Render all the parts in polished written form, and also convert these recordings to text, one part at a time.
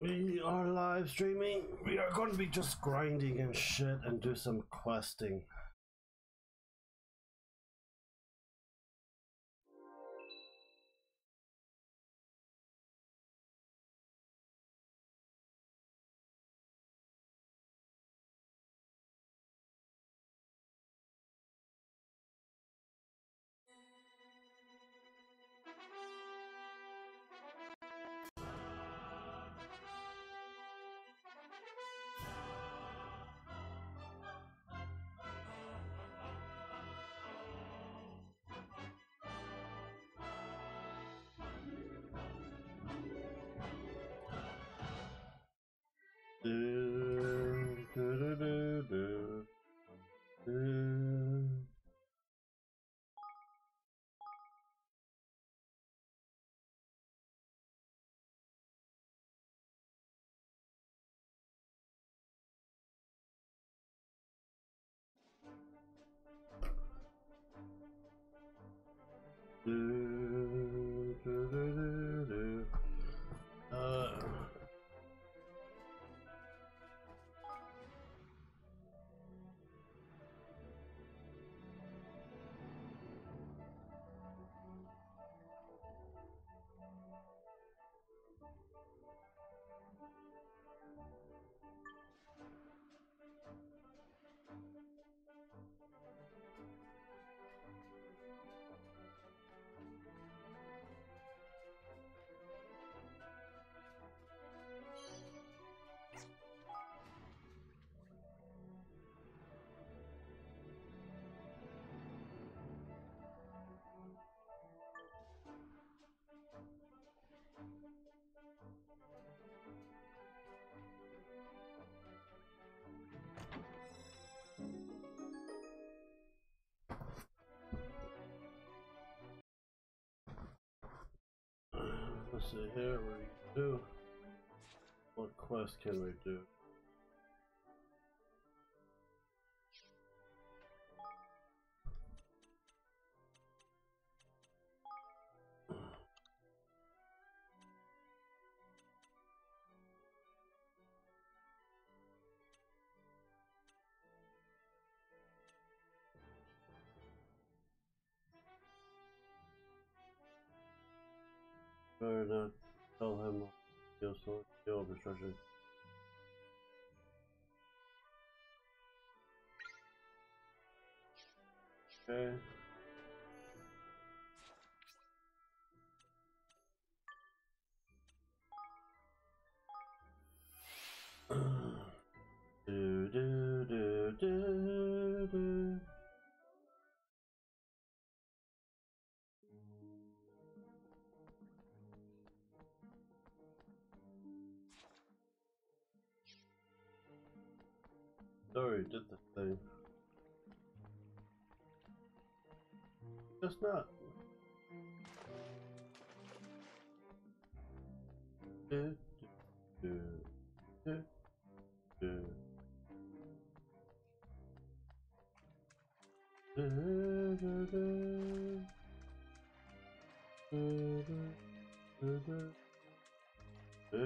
We are live streaming. We are going to be just grinding and shit and do some questing. Let's see here, what do you do? What quest can we do? Better not tell him skill restriction. Okay. Do. Sorry, did the thing. Just not. Do, do, do, do. Do, do, do. Do, do, do, do. Do, do, do, do. Do,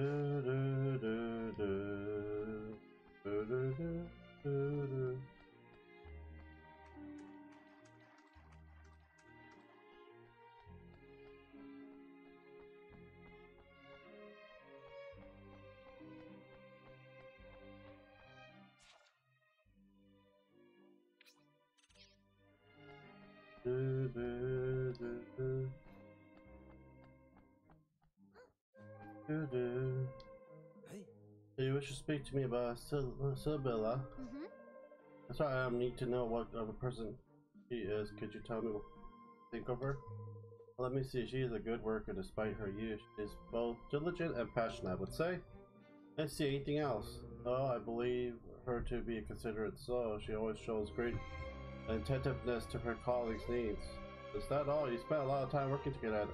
do, do, do, do. Do, do, do, do. Do, do. Hey. Do you wish to speak to me about Sibylla? Mm-hmm. That's why I need to know what of a person she is. Could you tell me what you think of her? Let me see. She is a good worker despite her youth. She is both diligent and passionate, I would say. Let's see, anything else? Oh, I believe her to be a considerate soul. She always shows great attentiveness to her colleagues' needs. Is that all? You spent a lot of time working together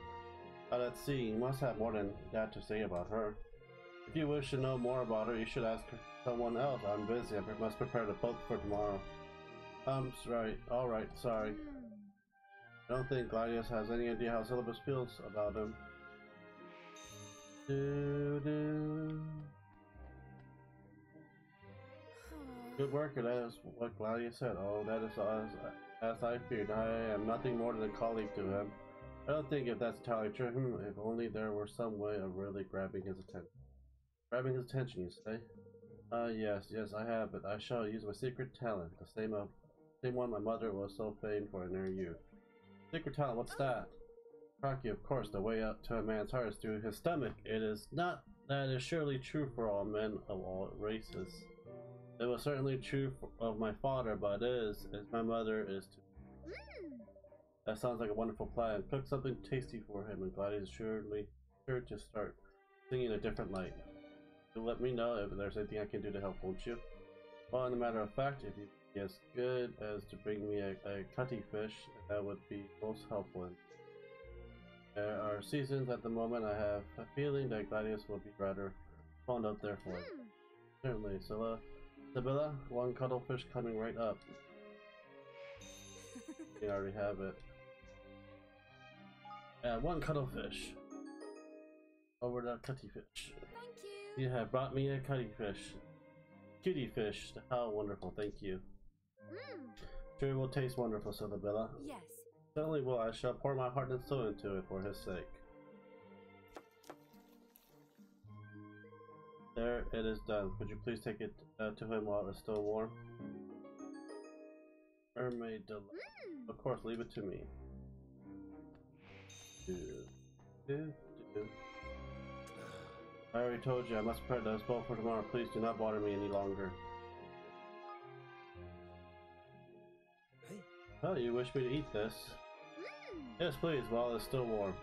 at sea. You must have more than that to say about her. If you wish to know more about her, you should ask someone else. I'm busy. I must prepare the boat for tomorrow. Right. Alright, sorry. I don't think Gladius has any idea how Syllabus feels about him. Do, do. Good work, and that is what Gladius said. Oh, that is as I feared. I am nothing more than a colleague to him. I don't think if that's entirely true. If only there were some way of really grabbing his attention. Grabbing his attention, you say? Yes, I have, but I shall use my secret talent, the same one my mother was so famed for in her youth. Secret talent, what's that? Rocky, of course, the way up to a man's heart is through his stomach. It is not that is surely true for all men of all races. It was certainly true of my father, but it is, as my mother is too. That sounds like a wonderful plan. Cook something tasty for him, and Glad is sure to start singing a different light. So let me know if there's anything I can do to help, won't you? Well, in a matter of fact, if you be as good as to bring me a cutty fish, that would be most helpful. There are seasons at the moment. I have a feeling that Gladius will be rather fond of their form. Certainly, Sibylla, one cuttlefish coming right up. We already have it. One cuttlefish. Over the cutty fish. Thank you. You have brought me a cutty fish. Cutie fish. How wonderful, thank you. Sure will taste wonderful, Sibylla. Yes. Certainly will. I shall pour my heart and soul into it for his sake. There, it is done. Could you please take it to him while it's still warm? Mermaid delight. Of course, leave it to me. I already told you I must prepare those both for tomorrow. Please do not bother me any longer. Oh, you wish me to eat this? Yes, please, while it's still warm.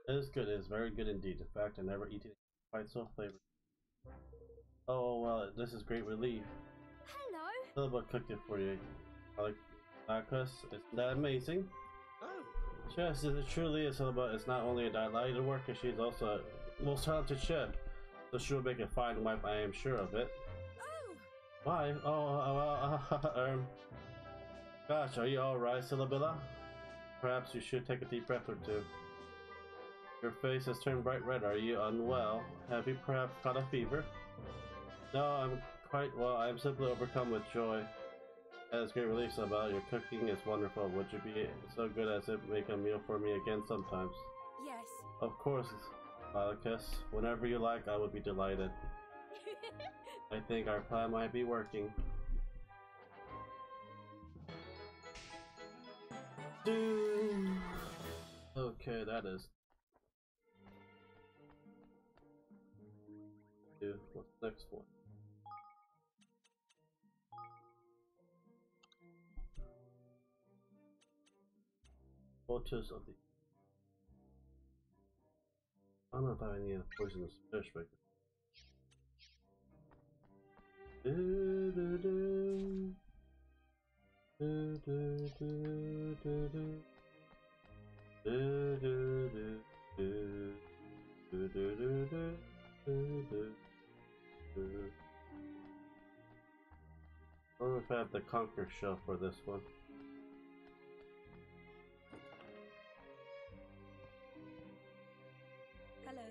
It is good, it is very good indeed. In fact, I never eaten it quite so flavored. Oh, well, this is great relief. Hello. Philippa cooked it for you. Marcus, isn't that amazing? Oh. Yes, it truly is. Philippa is not only a delighted worker, she is also a most talented chef. So she will make a fine wife, I am sure of it. Oh. Why? Gosh, are you alright, Sibylla? Perhaps you should take a deep breath or two. Your face has turned bright red. Are you unwell? Have you perhaps caught a fever? No, I'm quite well. I am simply overcome with joy. That is great relief, Sibylla. Your cooking is wonderful. Would you be so good as to make a meal for me again sometimes? Yes. Of course, Malachus. Whenever you like, I would be delighted. I think our plan might be working. Okay, that is. What's the next one? Photos of the. I don't know if I have any poisonous fish, but. I don't know if I have the conquer shell for this one. Hello.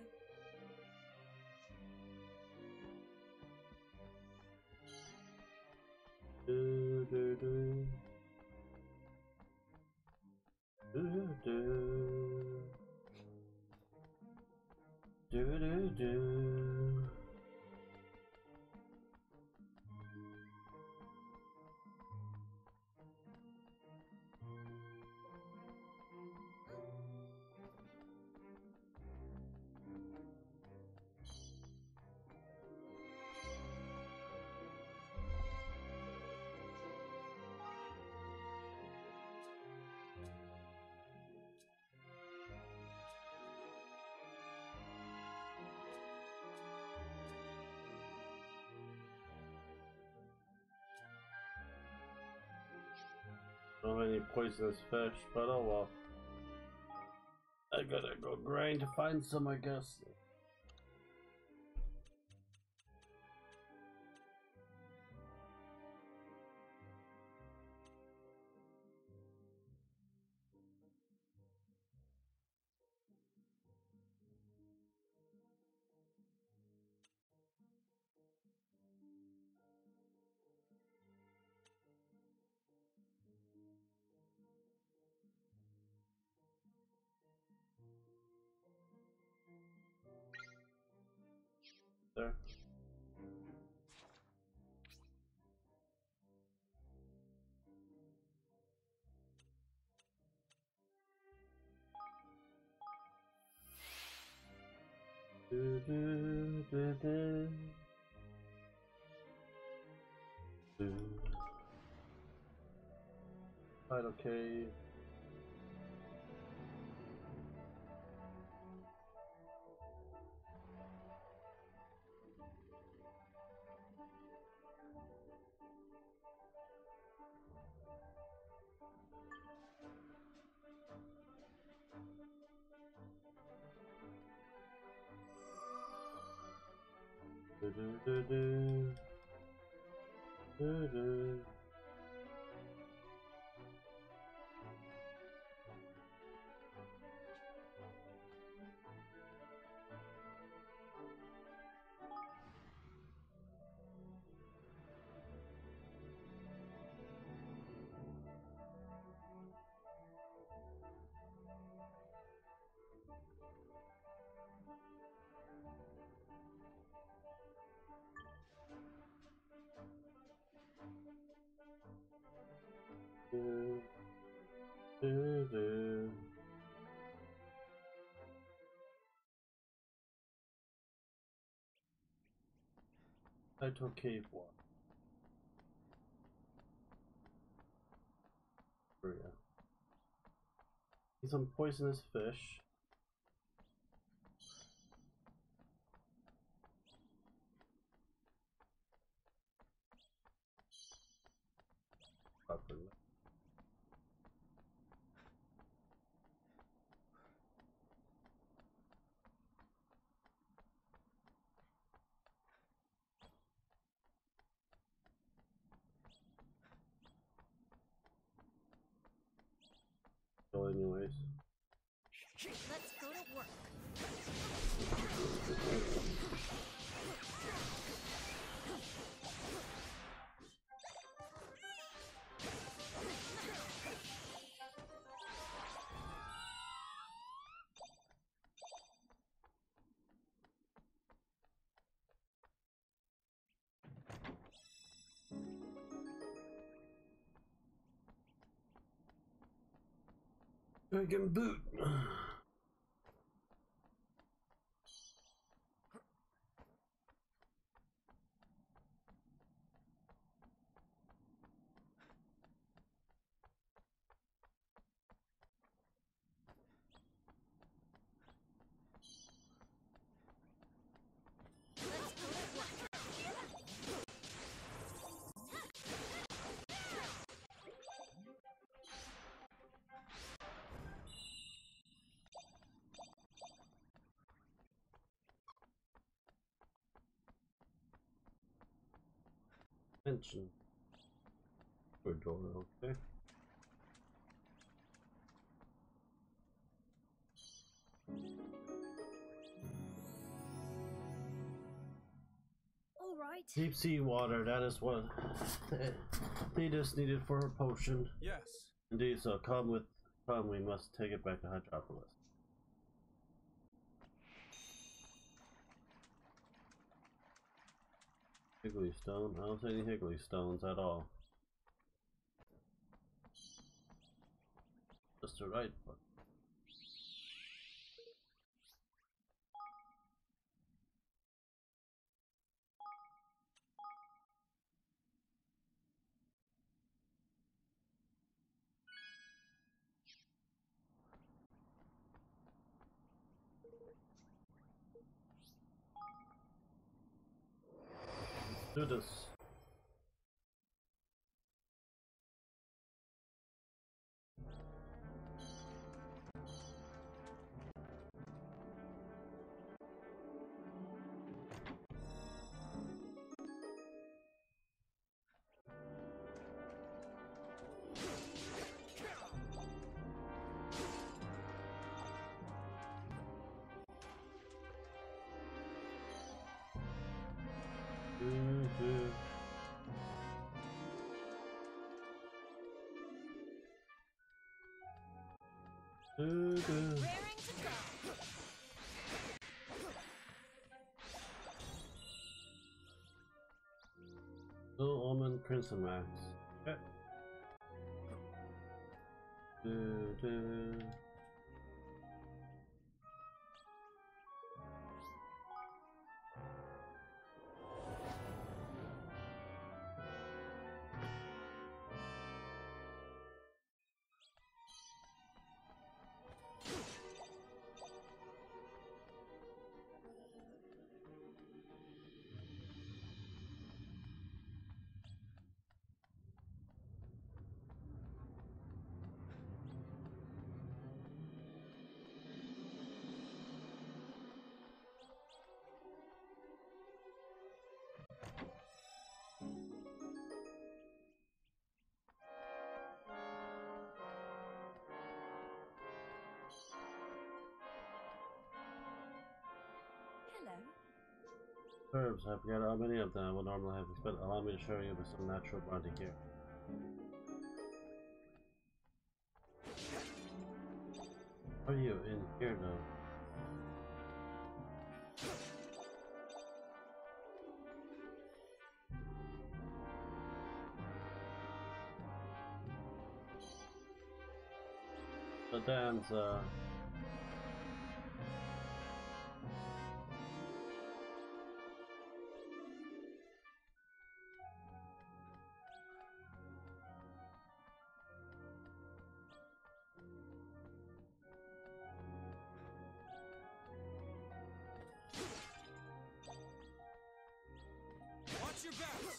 Don't have any poisonous fish, but oh well. I gotta go grind to find some, I guess. there. Do, do, do, do. Do. Right, okay. Do, do, do, do. Do, do. Do, do, do. Title Cave One. Oh, yeah. Some poisonous fish. Properly. So anyways. Let's go to work. Dragon boot. Mention. For door, okay. All right. Deep sea water, that is what Thetis needed for her potion. Yes. Indeed, so come, we must take it back to Hydropolis. Higgly stone? I don't see any higgly stones at all. Just the right one. Do this. Raring to go. Summon Crimson Max. Okay. Do. Herbs, I forgot how many of them I would normally have, but allow me to show you with some natural bounty here. What are you in here now? The dam's Watch your back!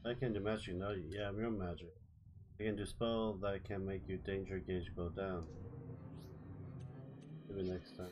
I can do magic, no, yeah, real magic. I can do spell that can make your danger gauge go down. Maybe next time.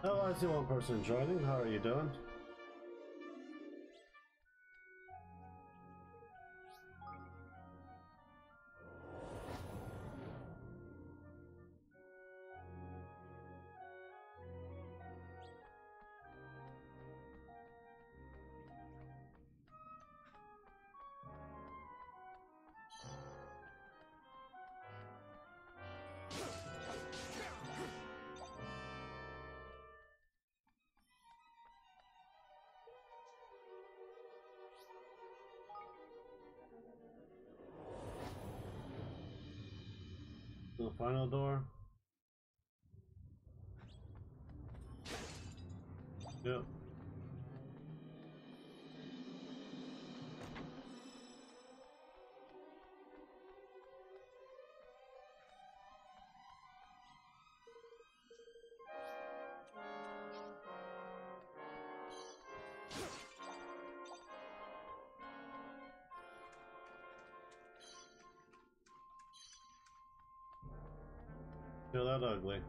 Oh, I see one person joining. How are you doing? the final door. Yep. Still that ugly.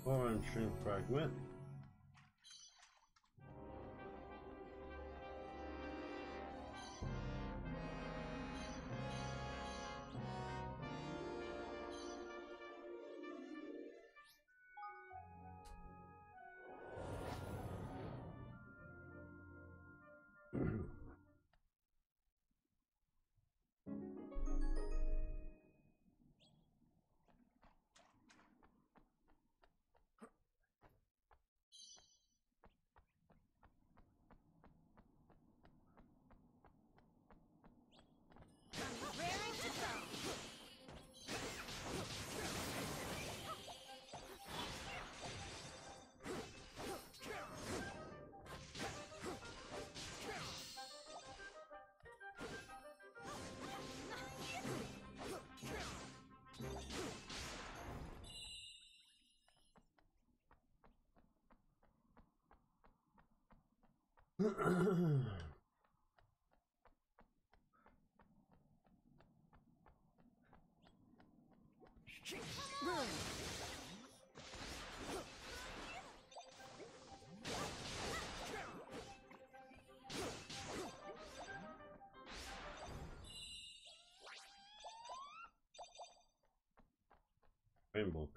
Orange fragment. Raring to go. Rainbow.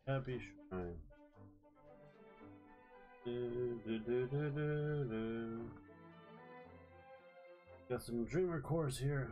Happy Shrine. Got some dreamer cores here.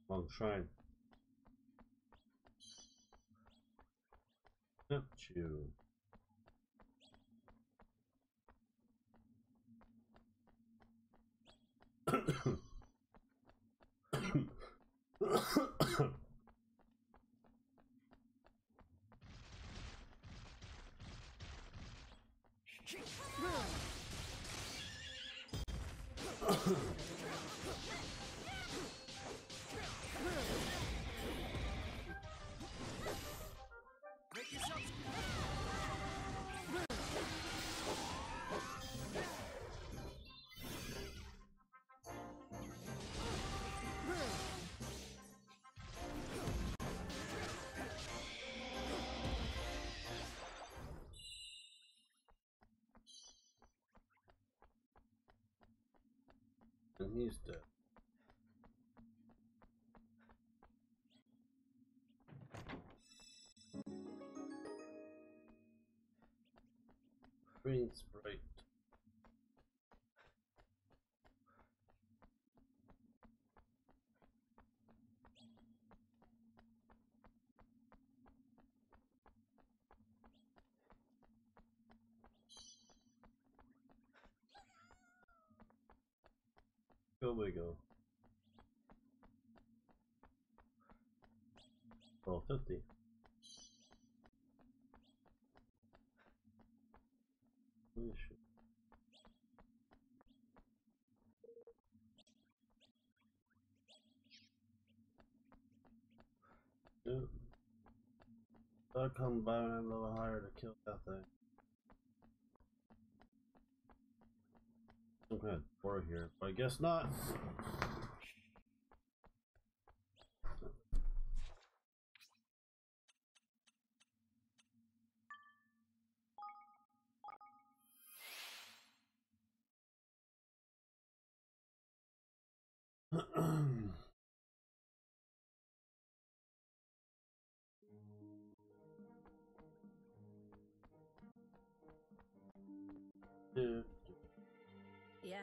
Long shrine. Not you. And he's dead. Green Sprite. Here we go. Oh, 50. Dude. I'll come by a little higher to kill that thing. Some kind of door here, but I guess not. Dude. Yeah.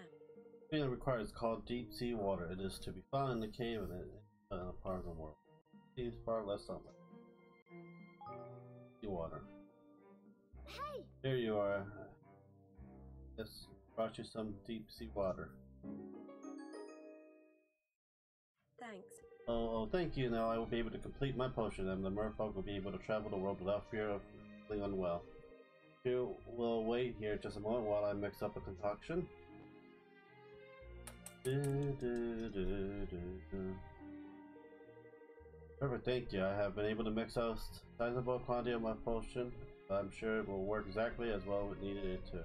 It requires called deep sea water. It is to be found in the cave and in a part of the world. Seems far less on sea water. Hey! Here you are. Yes, brought you some deep sea water. Thanks. Oh, thank you. Now I will be able to complete my potion, and the merfolk will be able to travel the world without fear of feeling unwell. You will wait here just a moment while I mix up a concoction. Perfect, thank you. I have been able to mix out a sizable quantity of my potion. I'm sure it will work exactly as well as needed it to.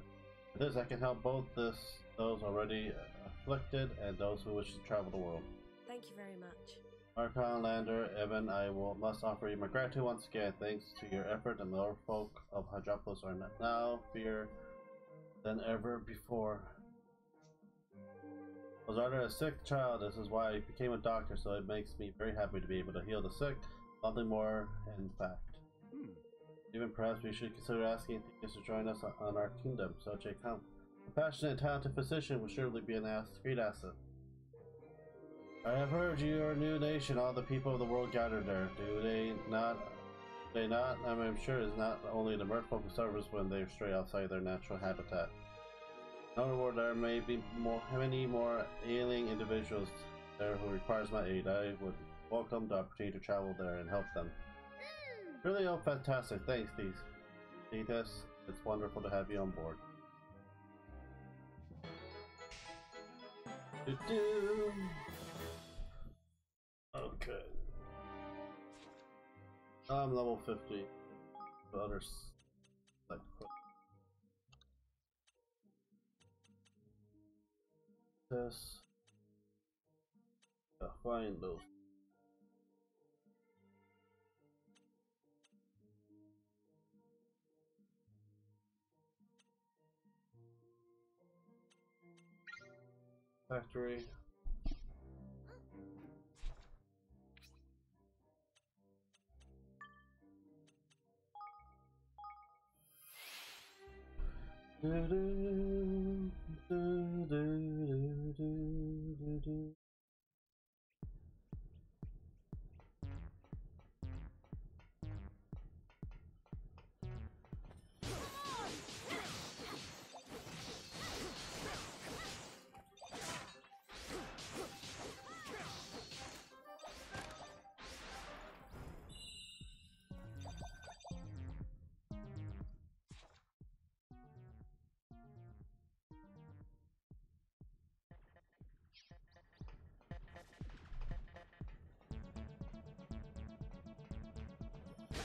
With this, I can help both those already afflicted and those who wish to travel the world. Thank you very much. Archon, Lander, Evan, must offer you my gratitude once again. Thanks to your effort, and the lower folk of Hydropolis are now fear than ever before. I was rather a sick child. This is why I became a doctor, so it makes me very happy to be able to heal the sick. Nothing more, in fact. Even perhaps we should consider asking Theus to join us on our kingdom, such a compassionate and talented physician will surely be a great asset. I have heard your new nation, all the people of the world gathered there. Do they not? I'm sure it's not only the merfolk who suffers when they stray outside their natural habitat. In other words, there may be many more ailing individuals there who requires my aid. I would welcome the opportunity to travel there and help them. Really, oh, fantastic. Thanks, Theus. It's wonderful to have you on board. Okay. I'm level 50. The others like this. Find those. Factory.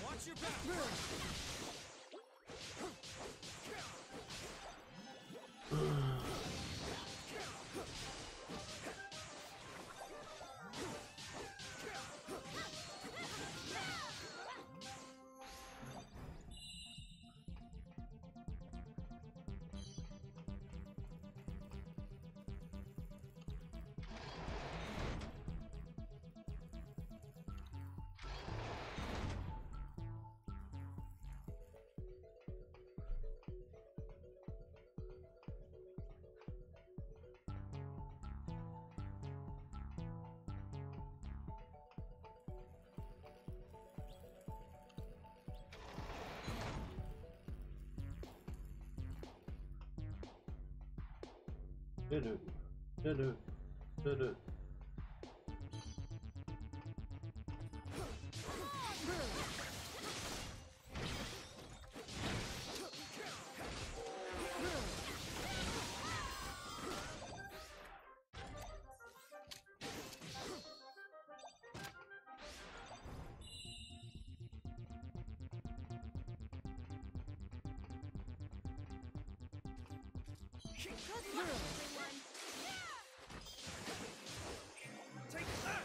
Watch your back! Did it. Did it. Did it. Good luck, everyone. Take that!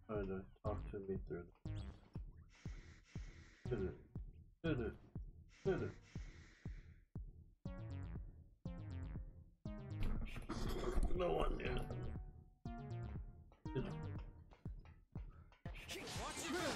Trying to talk to me through this. Did it. Did it. Did it. No one yet. Did it. Watch your back!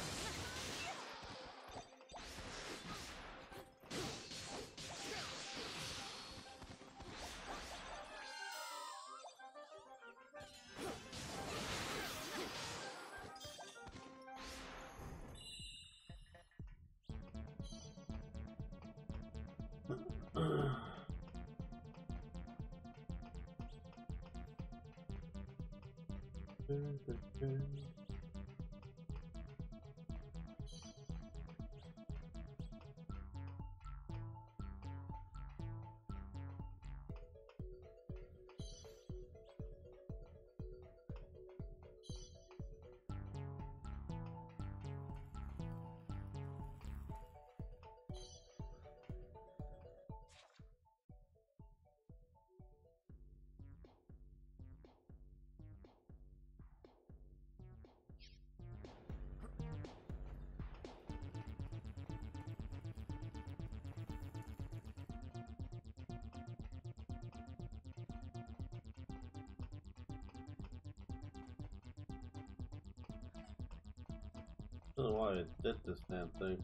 I don't know why I did this damn thing.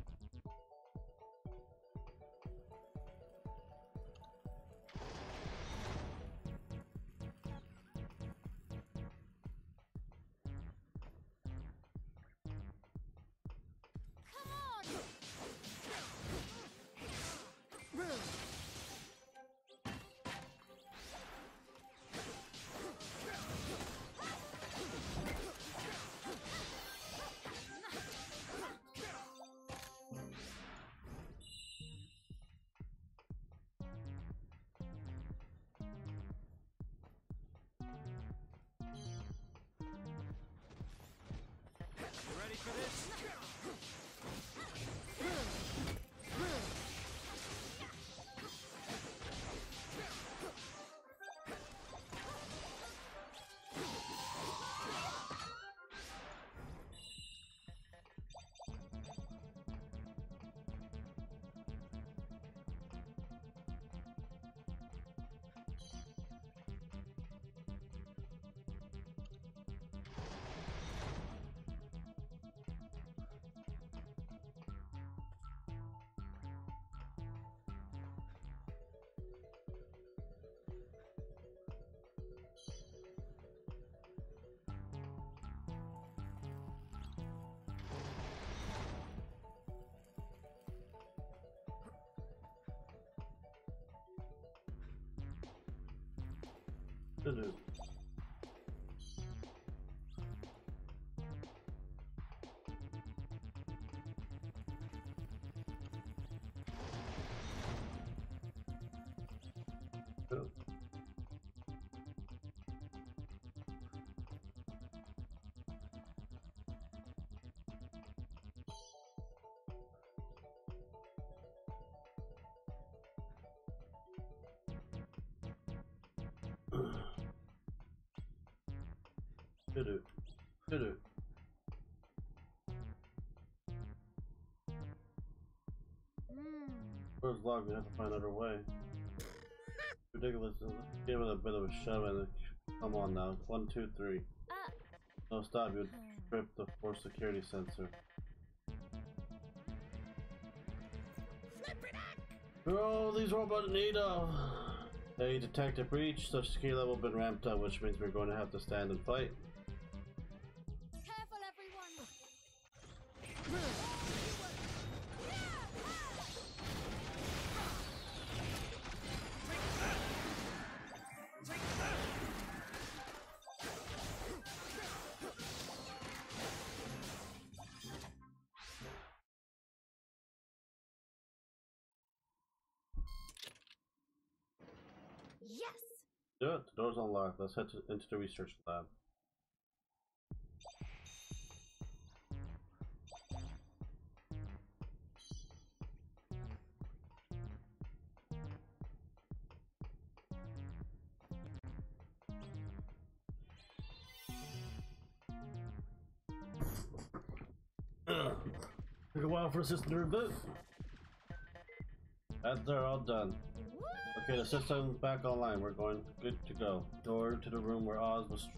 You ready for this? Did it. Good. Did it. Did it. Where's log? We have to find another way. Ridiculous. Give it a bit of a shove and come on now. 1, 2, 3. No, stop. You trip the force security sensor. Flip it up! Oh, these robots need of. They detect a breach, so security level been ramped up, which means we're going to have to stand and fight. Careful, everyone. Yes. Do it. The door's unlocked. Let's head into the research lab. Took a while for the system to reboot. They're all done. Okay, the system's back online. We're good to go. Door to the room where Oz was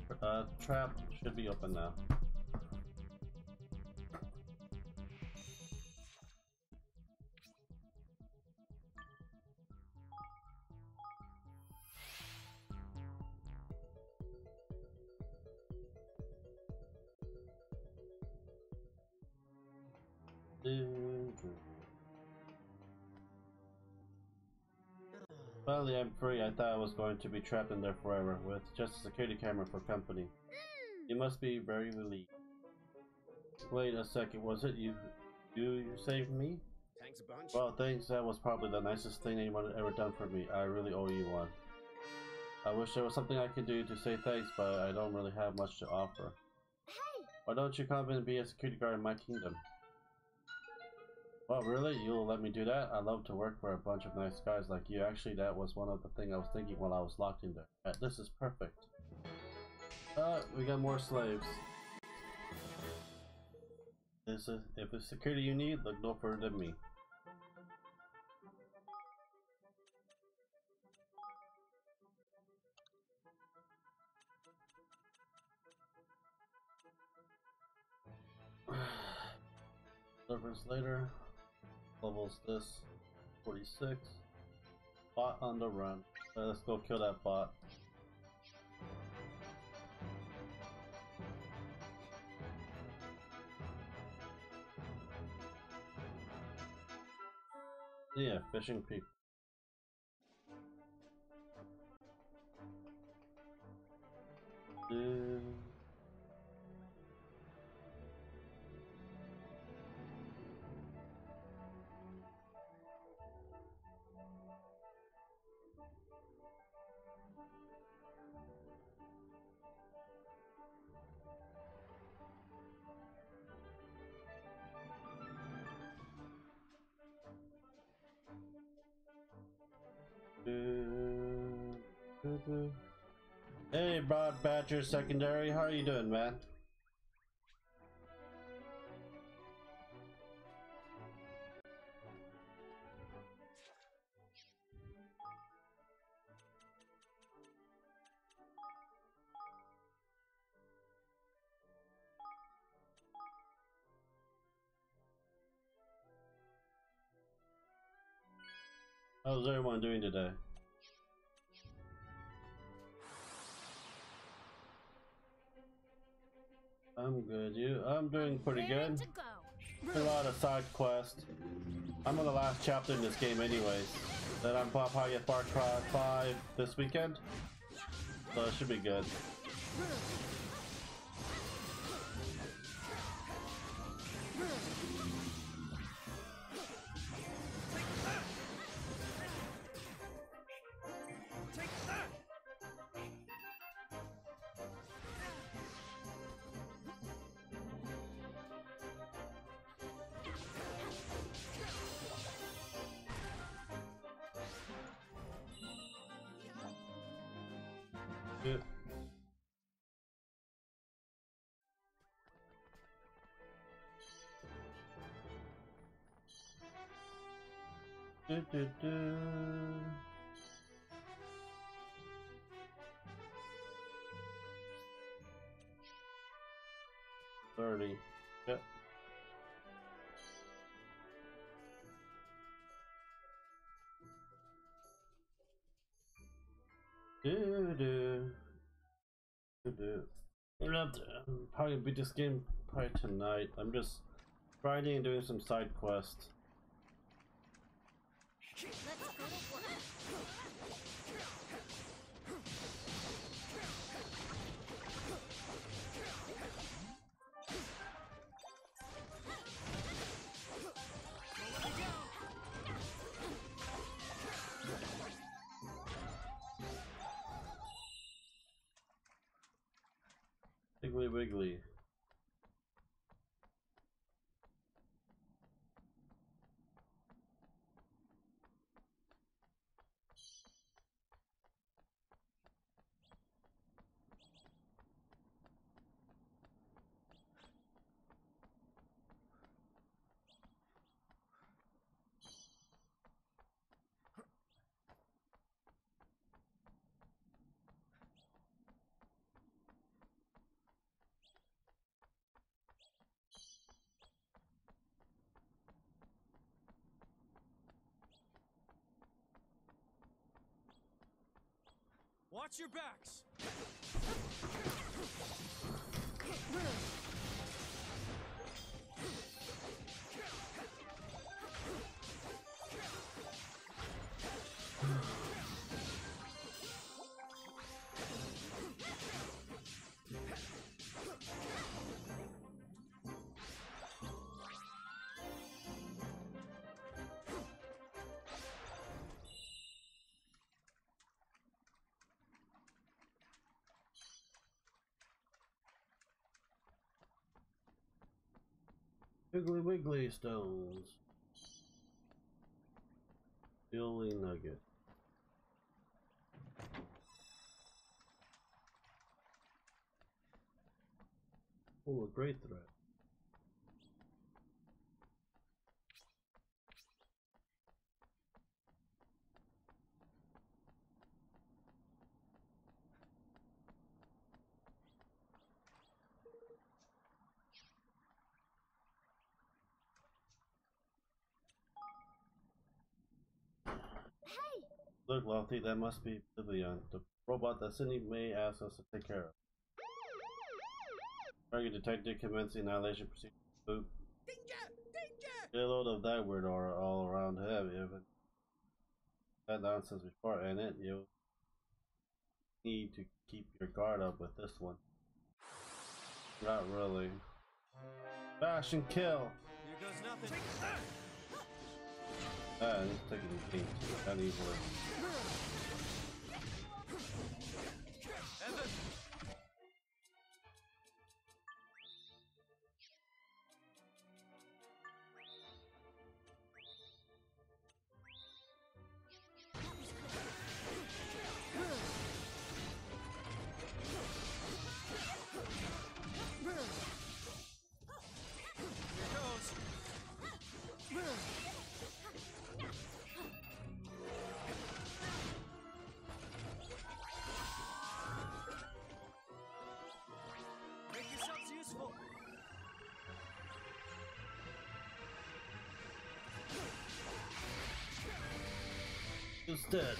trapped should be open now. Finally, I'm free. I thought I was going to be trapped in there forever, with just a security camera for company. You must be very relieved. Wait a second, was it you saved me? Thanks a bunch. Well, thanks. That was probably the nicest thing anyone had ever done for me. I really owe you one. I wish there was something I could do to say thanks, but I don't really have much to offer. Hey. Why don't you come and be a security guard in my kingdom? Well, really? You'll let me do that? I love to work for a bunch of nice guys like you. Actually, that was one of the things I was thinking while I was locked in there. This is perfect. We got more slaves. If it's security you need, look no further than me. Servers later. Levels this. 46. Bot on the run. Let's go kill that bot. Yeah, fishing people. Hey, Broad Badger Secondary, how are you doing, man? How's everyone doing today? I'm good. I'm doing pretty good. A lot of side quests. I'm on the last chapter in this game anyways. Then I'm probably at Far Cry 5 this weekend. So it should be good. Yep. Do, do, do. 30. Yep. Probably beat this game probably tonight. I'm just grinding and doing some side quests. Let's go to work. Wiggly Wiggly. Watch your backs. Wiggly Wiggly stones. Billy Nugget. Oh, a great threat. Hey! Look, Lofty, that must be Vivian, the robot that Cindy May asked us to take care of. Target detected, commencing annihilation procedure. Boop. Danger! Danger! Get a load of that word aura all around him. If it had nonsense before and it, you need to keep your guard up with this one. Not really. Bash and kill! Here goes nothing. Take that! Ah, he's taking the game that easily. Evan! Here goes. Make yourselves useful. He's dead.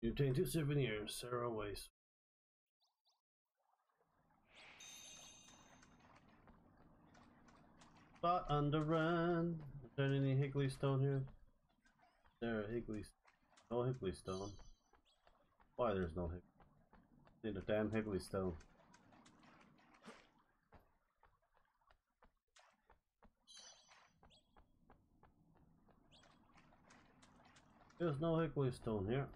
You obtain 2 souvenirs, Sarah Waste. Spot on the run. Is there any Higley stone here? There a Higley, no Higley stone. Why there's no Higley? Need a damn Higley stone. There's no Higley stone here.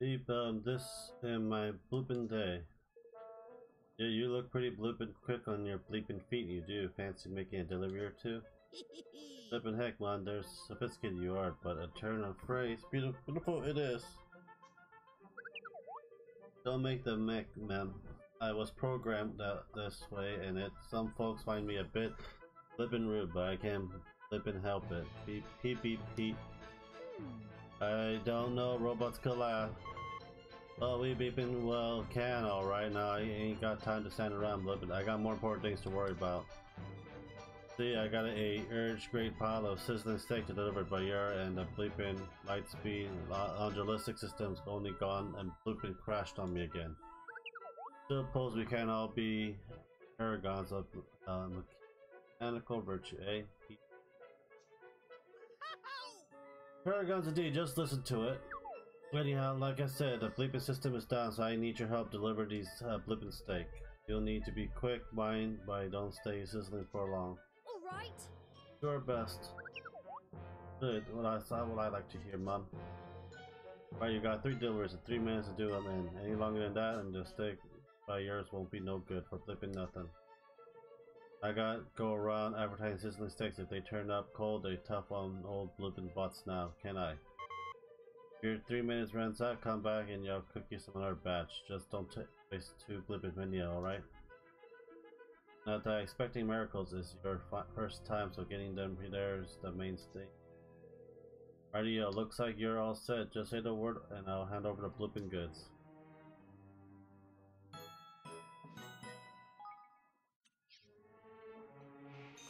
Deep, this in my blooping day. Yeah, you look pretty blooping quick on your bleeping feet, you do. Fancy making a delivery or two? Flippin' heck, man, there's sophisticated you are, but a turn of phrase. Beautiful, beautiful it is. Don't make the mech, ma'am. I was programmed this way, and some folks find me a bit flippin' rude, but I can't flippin' help it. Beep, beep, beep, beep. I don't know, robots could laugh. Well, we beeping well can alright now. I ain't got time to stand around blipping. I got more important things to worry about. See, I got a urge great pile of sizzling steak delivered by your and the bleeping light speed angelistic systems only gone and blooping crashed on me again. Suppose we can't all be paragons of mechanical virtue, eh? Paragons indeed, just listen to it. Anyhow, like I said, the bleeping system is down, so I need your help to deliver these bleeping steak. You'll need to be quick, mind, but don't stay sizzling for long. Alright. Your best. Good, what I like to hear, Mom. Right, you got 3 deliveries and 3 minutes to do them in. Any longer than that, and the steak by yours won't be no good for flipping nothing. I got go around advertising sizzling steaks. If they turn up cold, they tough on old blooping butts now, can I? Your 3 minutes runs out, come back and I'll cook you some other batch. Just don't waste 2 blipping minutes, alright? Not that expecting miracles is your first time, so getting them there is the mainstay. Radio, looks like you're all set. Just say the word and I'll hand over the blipping goods.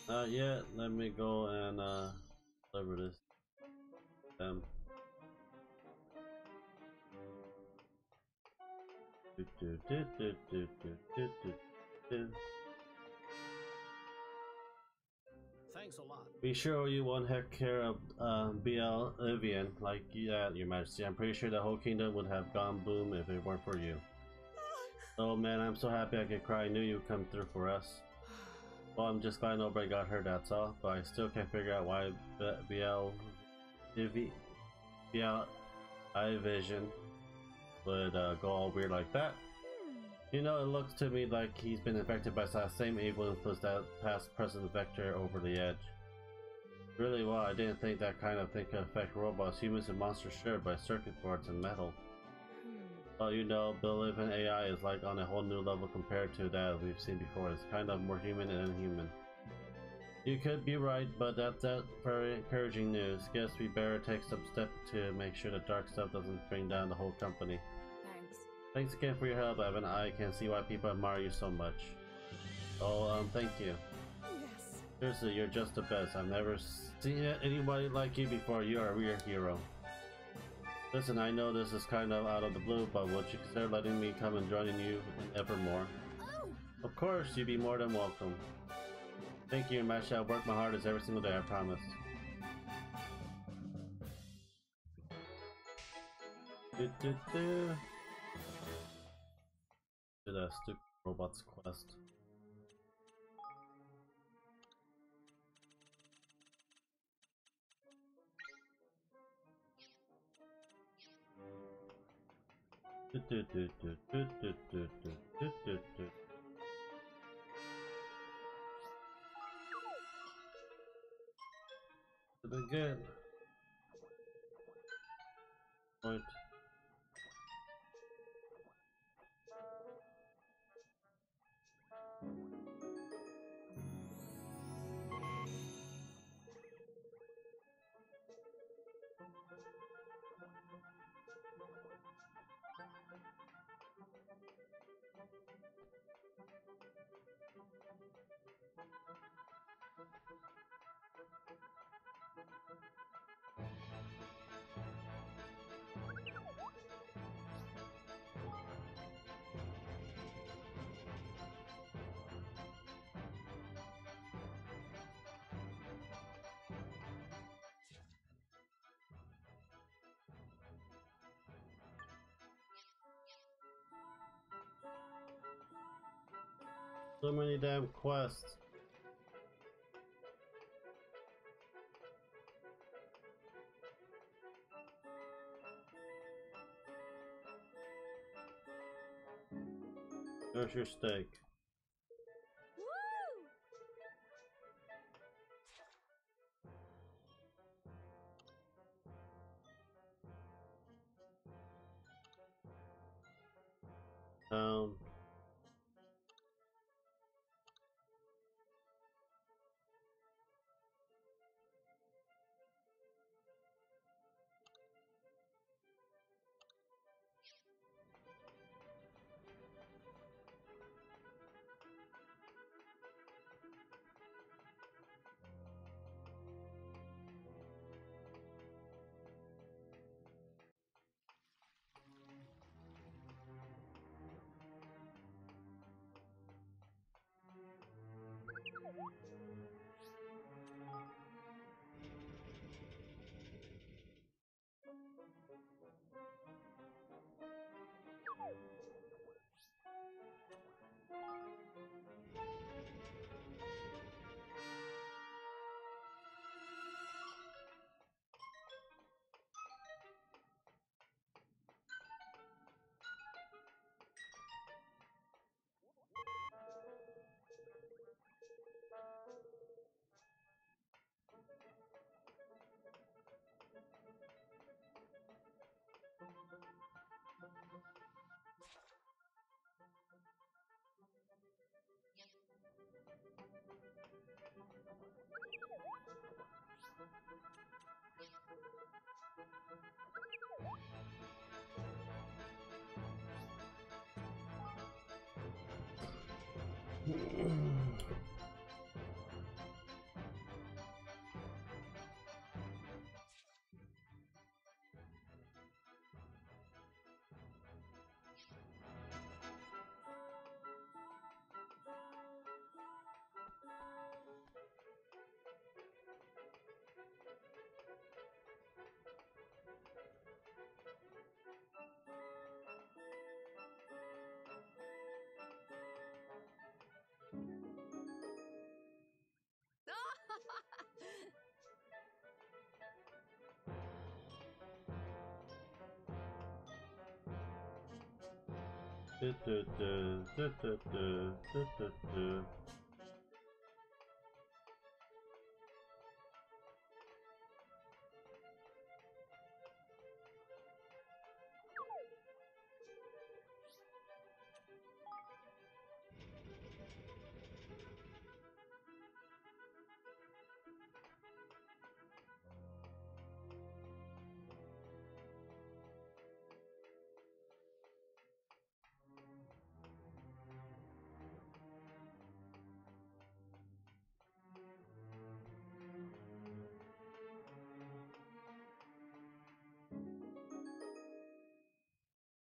Not yet, let me go and deliver this. Thanks a lot. We sure owe you one heck care of BL Evian, like that, Your Majesty. I'm pretty sure the whole kingdom would have gone boom if it weren't for you. Oh man, I'm so happy I could cry. I knew you'd come through for us. Well, I'm just glad nobody got hurt, that's all. But I still can't figure out why BL Vision would go all weird like that. You know, it looks to me like he's been infected by that same evil influence that past present vector over the edge. Really well, I didn't think that kind of thing could affect robots, humans, and monsters shared by circuit boards and metal. Well, you know, believing AI is like on a whole new level compared to that we've seen before. It's kind of more human and inhuman. You could be right, but that's very encouraging news. Guess we better take some steps to make sure the dark stuff doesn't bring down the whole company. Thanks. Thanks again for your help, Evan. I can see why people admire you so much. Oh, thank you. Yes. Seriously, you're just the best. I've never seen anybody like you before. You are a real hero. Listen, I know this is kind of out of the blue, but would you consider letting me come and joining you in Evermore? Oh. Of course, you'd be more than welcome. Thank you, Mash. I'll work my hardest every single day, I promise. Do that stupid robots quest. Again. Point. So many damn quests. There's your steak. Woo! Down.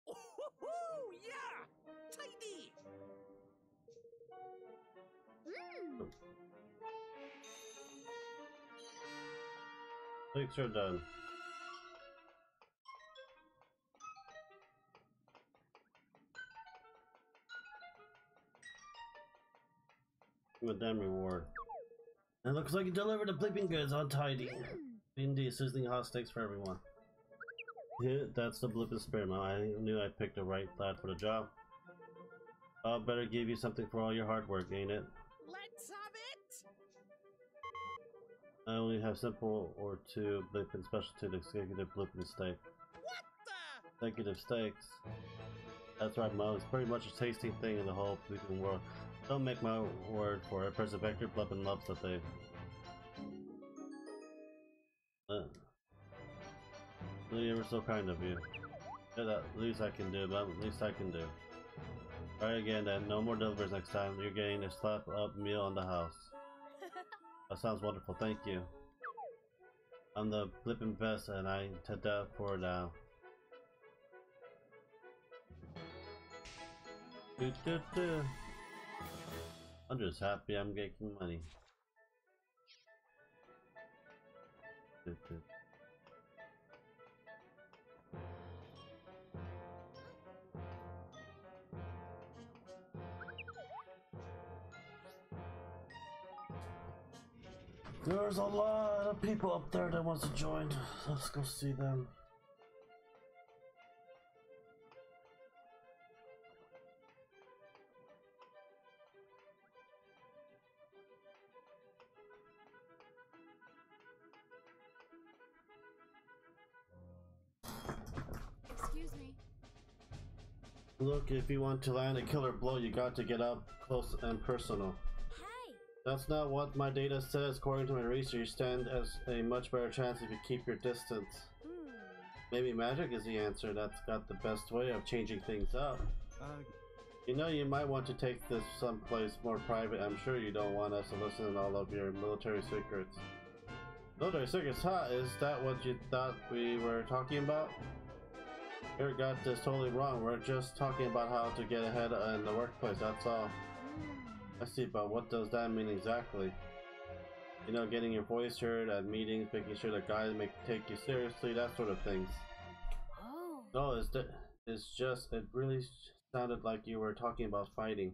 Woohoo! Yeah! Tidy! Steaks are done. Give a damn reward. It looks like you delivered the bleeping goods on tidy. Indeed, sizzling hot steaks for everyone. Yeah, that's the blip experiment. I knew I picked the right lad for the job. I'll better give you something for all your hard work, ain't it? Let's have it! I only have simple or two blippin specialty executive blippin steak. What the? Executive steaks. That's right, Mom. It's pretty much a tasty thing in the whole bleeping world. Don't make my word for it. President Vector Blippin loves the thing. You're ever so kind of you. Yeah, that least I can do, but least I can do. Alright again then, no more deliveries next time. You're getting a slap up meal on the house. That sounds wonderful, thank you. I'm the blippin' best and I head out for now. I'm just happy I'm making money. There's a lot of people up there that wants to join. Let's go see them. Look, if you want to land a killer blow, you got to get up close and personal. Hey! That's not what my data says. According to my research, you stand as a much better chance if you keep your distance. Maybe magic is the answer. That's got the best way of changing things up. You know, you might want to take this someplace more private. I'm sure you don't want us to listen to all of your military secrets. Military secrets, huh? Is that what you thought we were talking about? You got this totally wrong. We're just talking about how to get ahead in the workplace, that's all. I see, but what does that mean exactly? You know, getting your voice heard at meetings, making sure that guys take you seriously, that sort of things. Oh! No, it really sounded like you were talking about fighting.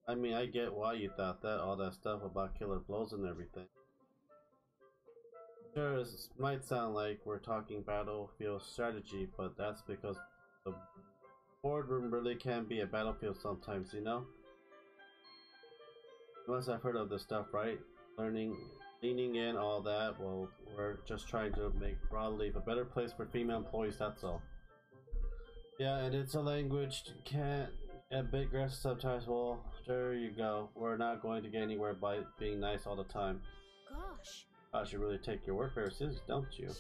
I mean, I get why you thought that, all that stuff about killer blows and everything. Sure, it might sound like we're talking battlefield strategy, but that's because the boardroom really can be a battlefield sometimes, you know? You must have heard of this stuff, right? Leaning in, all that. Well, we're just trying to make Broadleaf a better place for female employees, that's all. Yeah, and it's a language can't a bit aggressive sometimes. Well, there you go. We're not going to get anywhere by being nice all the time. Gosh! I should really take your work very seriously, don't you? Sure!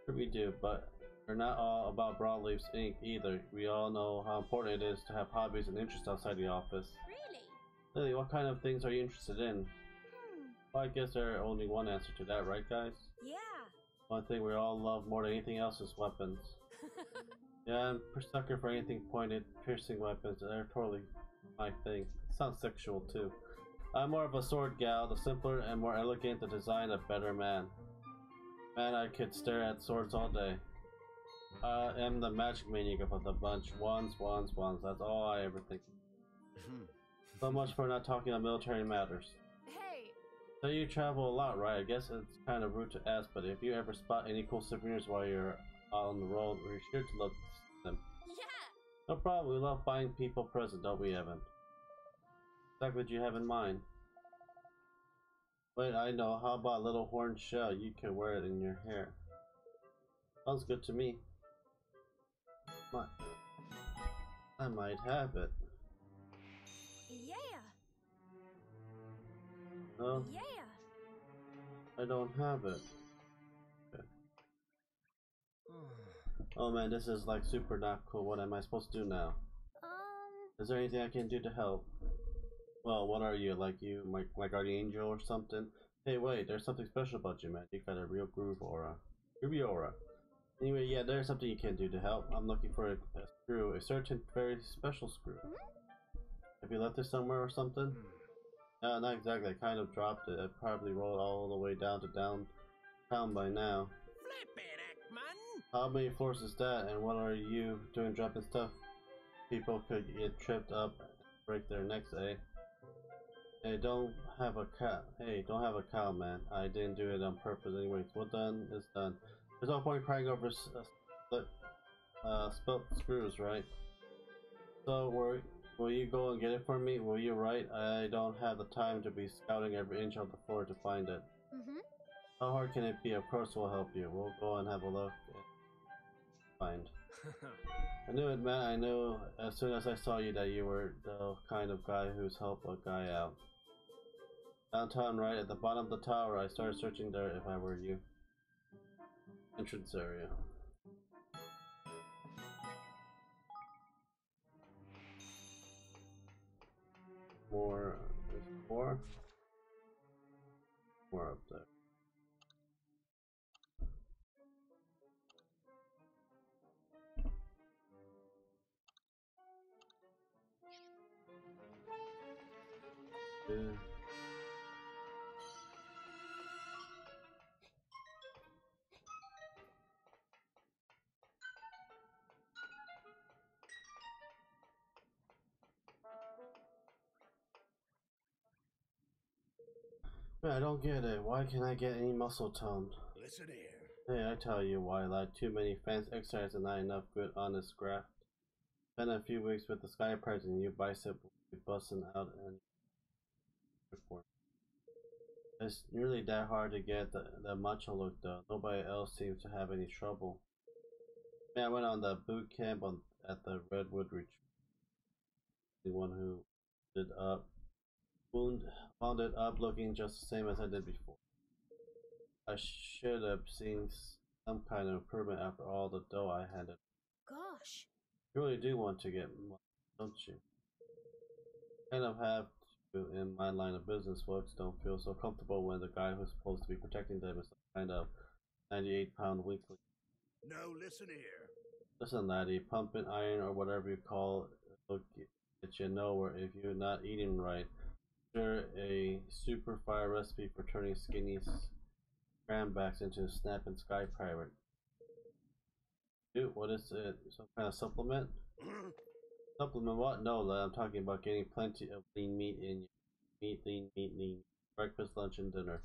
Sure we do, but we're not all about Broadleaf's Inc. either. We all know how important it is to have hobbies and interests outside the office. Really? Lily, what kind of things are you interested in? Well, I guess there's only one answer to that, right guys? Yeah! One thing we all love more than anything else is weapons. Yeah, I'm a sucker for anything pointed, piercing weapons. They're totally my thing. Sounds sexual too. I'm more of a sword gal. The simpler and more elegant the design, the better man. Man, I could stare at swords all day. I am the magic maniac of the bunch. Wands. That's all I ever think. So much for not talking on military matters. Hey! So you travel a lot, right? I guess it's kind of rude to ask, but if you ever spot any cool souvenirs while you're out on the road, we're sure to look them. Yeah! No problem. We love buying people presents, don't we, Evan? Exactly what you have in mind. Wait, I know. How about a little horn shell? You can wear it in your hair. Sounds good to me. I might have it. Yeah! No, Yeah! I don't have it. Okay. Oh man, this is like super not cool. What am I supposed to do now? Is there anything I can do to help? Well, what are you? Like my guardian angel or something? Hey, wait, there's something special about you, man. You got a real groove aura. Groovy aura. Anyway, yeah, there's something you can do to help. I'm looking for a screw, a certain very special screw. Have you left it somewhere or something? No, not exactly. I kind of dropped it. I probably rolled all the way down to downtown by now. Flip it, Ekman! How many floors is that? And what are you doing dropping stuff? People could get tripped up and break their necks, eh? Hey, don't have a cow, man. I didn't do it on purpose anyways. What's done is done. There's no point crying over split screws, right? So, will you go and get it for me? Will you, right? I don't have the time to be scouting every inch of the floor to find it. How hard can it be? Of course we'll help you. We'll go and have a look and find. I knew it, man. I knew as soon as I saw you that you were the kind of guy who's helped a guy out. Downtown, right at the bottom of the tower. I started searching there if I were you. Entrance area. More up there. Yeah. I don't get it. Why can't I get any muscle tone? Listen here. Hey, I tell you why, lad. Too many fancy exercise and not enough good honest graft. Spend a few weeks with the sky prize and your bicep will be busting out and report. It's really that hard to get the macho look though. Nobody else seems to have any trouble. Man, I went on the boot camp at the Redwood Retreat. The one who did up wound it up looking just the same as I did before. I should have seen some kind of improvement after all the dough I handed. Gosh. You really do want to get money, don't you? Kind of have to. In my line of business, folks don't feel so comfortable when the guy who's supposed to be protecting them is some kind of 98-pound weakling. No, listen here. Listen, laddie, pumping iron or whatever you call it will get you nowhere if you're not eating right. Sure, a super fire recipe for turning skinny scrambacks into a snapping sky pirate. Dude, what is it? Some kind of supplement? Supplement what? No, lad, I'm talking about getting plenty of lean meat in you. Meat, lean. Breakfast, lunch, and dinner.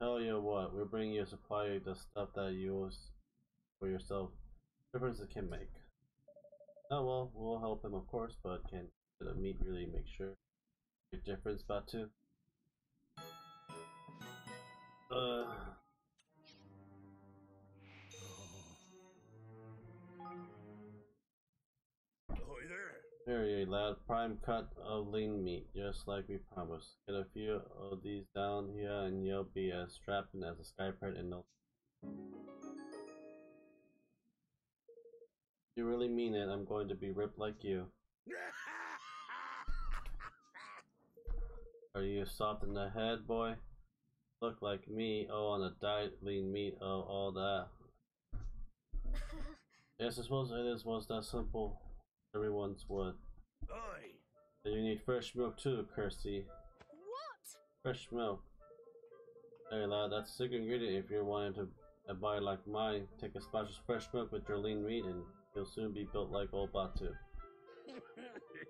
Tell you what, we're bringing you a supply of the stuff that you use for yourself. Difference it can make. Oh well, we'll help him of course, but can the meat really make sure a difference about two? Ahoy there. Here you lad, prime cut of lean meat, just like we promised. Get a few of these down here and you'll be as strapping as a sky pirate in no. You really mean it, I'm going to be ripped like you. Are you soft in the head, boy? Look like me, oh on a diet, lean meat, oh all that. Yes, I suppose it was that simple. Everyone's would. Oi. And you need fresh milk too, Kirsty. What? Fresh milk. Hey lad, that's the secret ingredient if you're wanting to buy like mine. Take a splash of fresh milk with your lean meat and you'll soon be built like old Batu.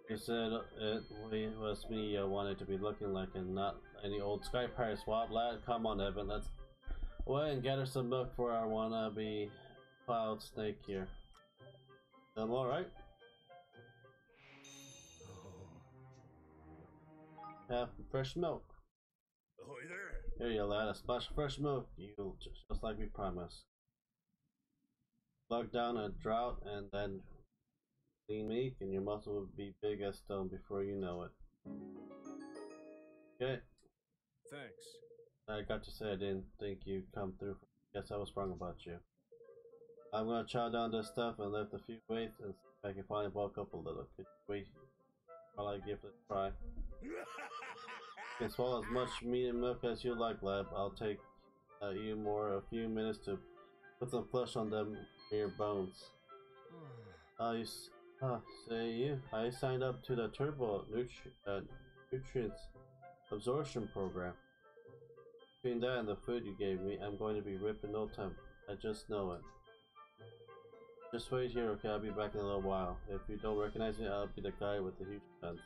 You said it was me wanted to be looking like and not any old sky pirate swap, lad. Come on Evan, let's away and get her some milk for our wannabe cloud snake here. I'm alright? Have fresh milk. Ahoy there. Here you lad, a splash of fresh milk, you just like we promised. Plug down a drought and then lean meat and your muscle will be big as stone before you know it. Okay. Thanks. I got to say I didn't think you'd come through. Guess I was wrong about you. I'm gonna chow down this stuff and lift a few weights and see if I can finally bulk up a little. Could you wait while I give it a try? You can swallow as much meat and milk as you like, lad. I'll take you a few minutes to put some flesh on them mere bones. I signed up to the Turbo Nutrients Absorption Program. Between that and the food you gave me, I'm going to be ripped in no time. I just know it. Just wait here, okay? I'll be back in a little while. If you don't recognize me, I'll be the guy with the huge guns.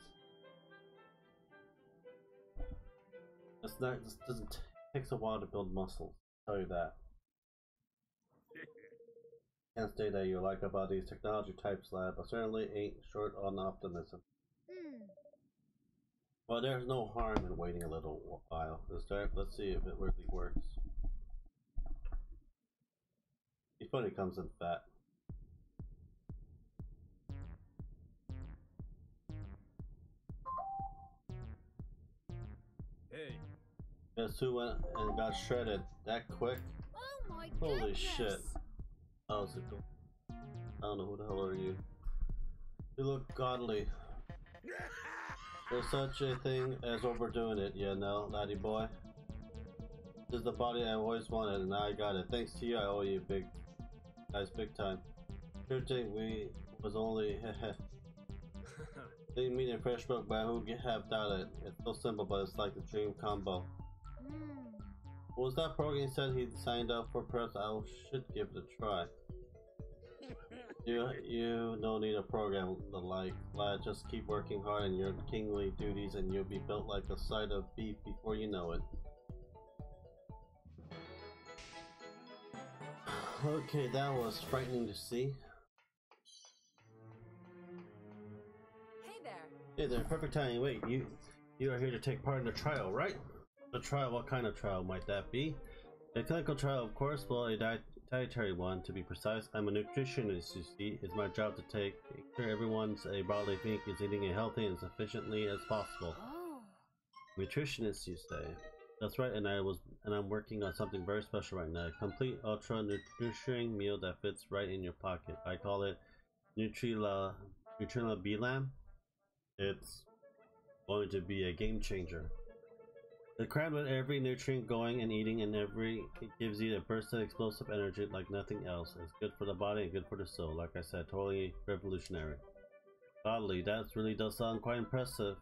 This doesn't takes a while to build muscles. I'll tell you that. Can't say that you like about these technology types, lad, but certainly ain't short on optimism. Well, there's no harm in waiting a little while. Let's see if it really works. He's funny comes in fat. Hey. Guess who went and got shredded that quick? Oh my Holy goodness. shit. How's it going? I don't know who the hell are you. You look godly. There's such a thing as overdoing it, you know, laddie boy. This is the body I always wanted and now I got it. Thanks to you, I owe you big time. Sure thing we was only lean meat and fresh milk, but who have doubted? It's so simple, but it's like the dream combo. What was that program he said he signed up for? Perhaps I should give it a try. You don't need a program like lad. Just keep working hard in your kingly duties and you'll be built like a side of beef before you know it. Okay, that was frightening to see. Hey there. Hey there, perfect timing. Wait, you are here to take part in the trial, right? The trial, what kind of trial might that be? A clinical trial, of course. Well, a dietary one to be precise. I'm a nutritionist, you see. It's my job to take sure everyone's bodily think is eating it healthy and sufficiently as possible. Oh. Nutritionist, you say? That's right, and I'm working on something very special right now. A complete ultra nutritious meal that fits right in your pocket. I call it Nutrila B-Lam. It's going to be a game changer. The crammed with every nutrient going and eating, and it gives you a burst of explosive energy like nothing else. It's good for the body and good for the soul. Like I said, totally revolutionary. Godly, that really does sound quite impressive.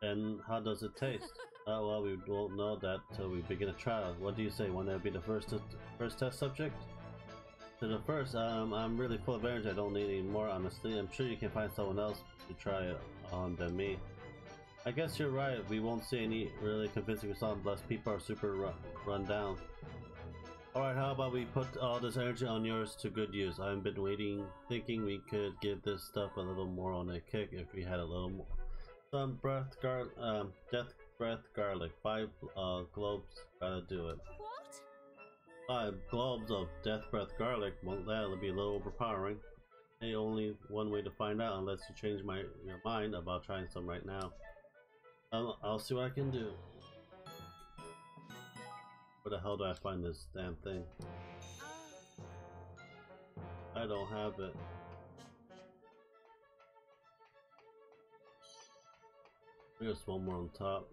And how does it taste? Well, we won't know that till we begin a trial. What do you say? Want to be the first test subject? To the first, I'm really full of energy. I don't need any more, honestly. I'm sure you can find someone else to try it on than me. I guess you're right. We won't see any really convincing results unless people are super run down. Alright, how about we put all this energy on yours to good use? I've been thinking we could give this stuff a little more on a kick if we had a little more. Some death breath garlic. 5 globes, gotta do it. What? 5 globes of death breath garlic. Well, that'll be a little overpowering. Hey, only one way to find out unless you change your mind about trying some right now. I'll see what I can do. Where the hell do I find this damn thing? I don't have it. There's one more on top.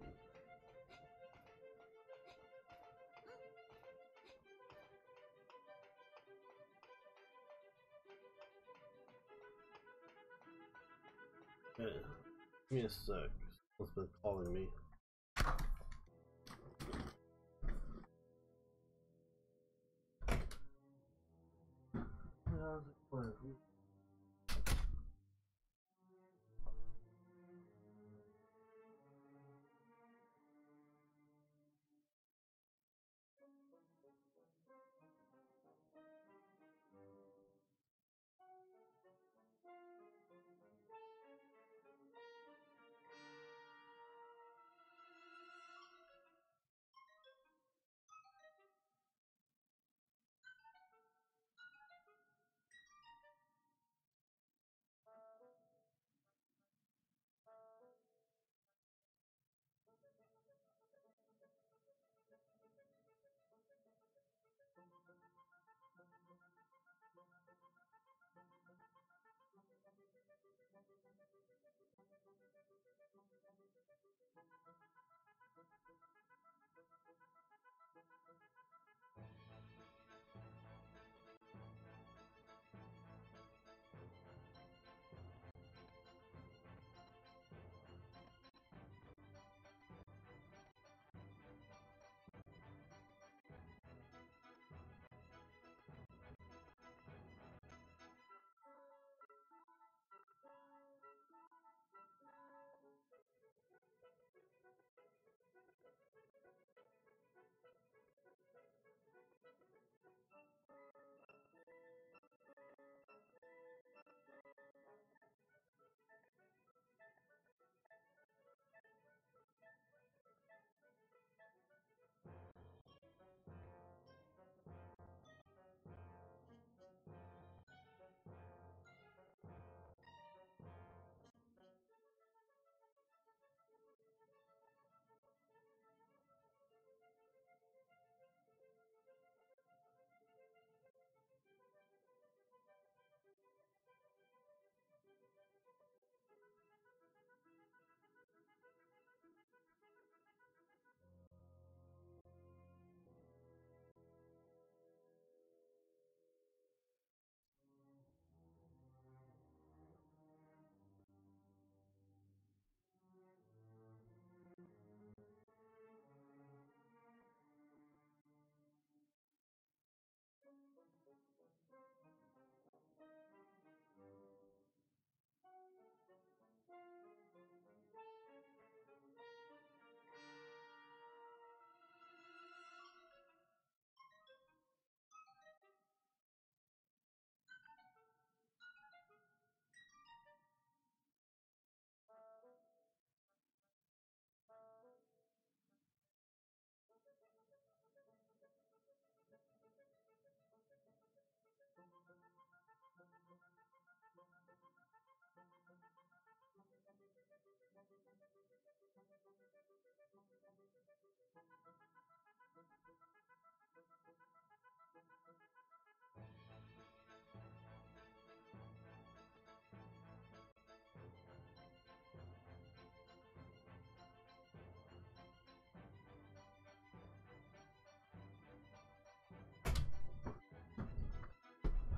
Okay. Give me a sec. Someone's been calling me. How's it going?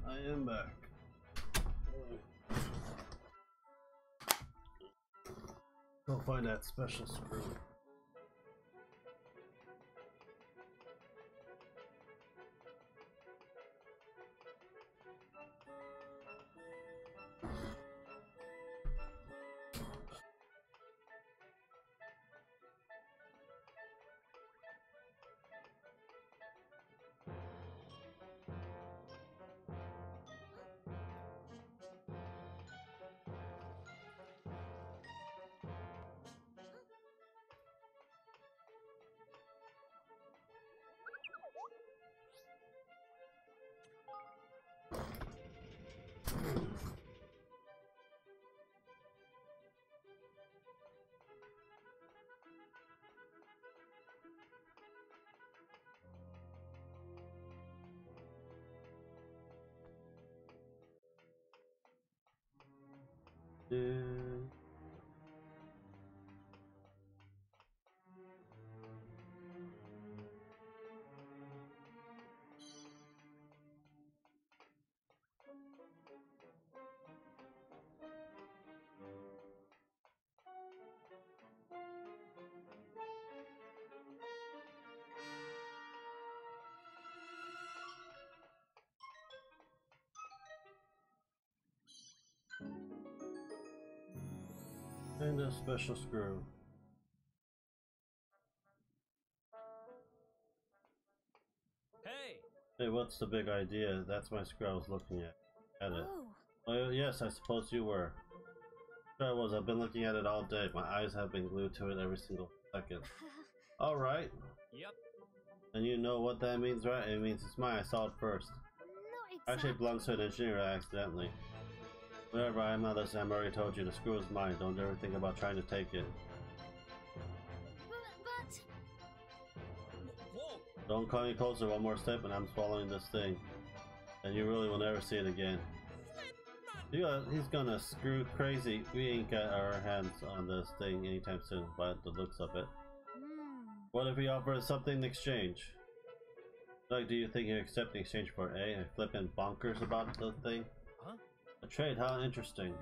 I am back. Go find that special screw. And a special screw. Hey! Hey, what's the big idea? That's my screw I was looking at. At it. Oh, Oh, yes, I suppose you were. Sure I was. I've been looking at it all day. My eyes have been glued to it every single second. Alright. Yep. And you know what that means, right? It means it's mine. I saw it first. not Actually, it exactly. belongs to an engineer accidentally. Whatever, I'm not listening. I've already told you the screw is mine. Don't ever think about trying to take it. But Whoa! Don't come any closer one more step and I'm swallowing this thing. And you really will never see it again. He's gonna screw crazy. We ain't got our hands on this thing anytime soon, by the looks of it. What if he offers something in exchange? Like, do you think he'll accept in exchange for A flipping bonkers about the thing? Huh? A trade, how interesting.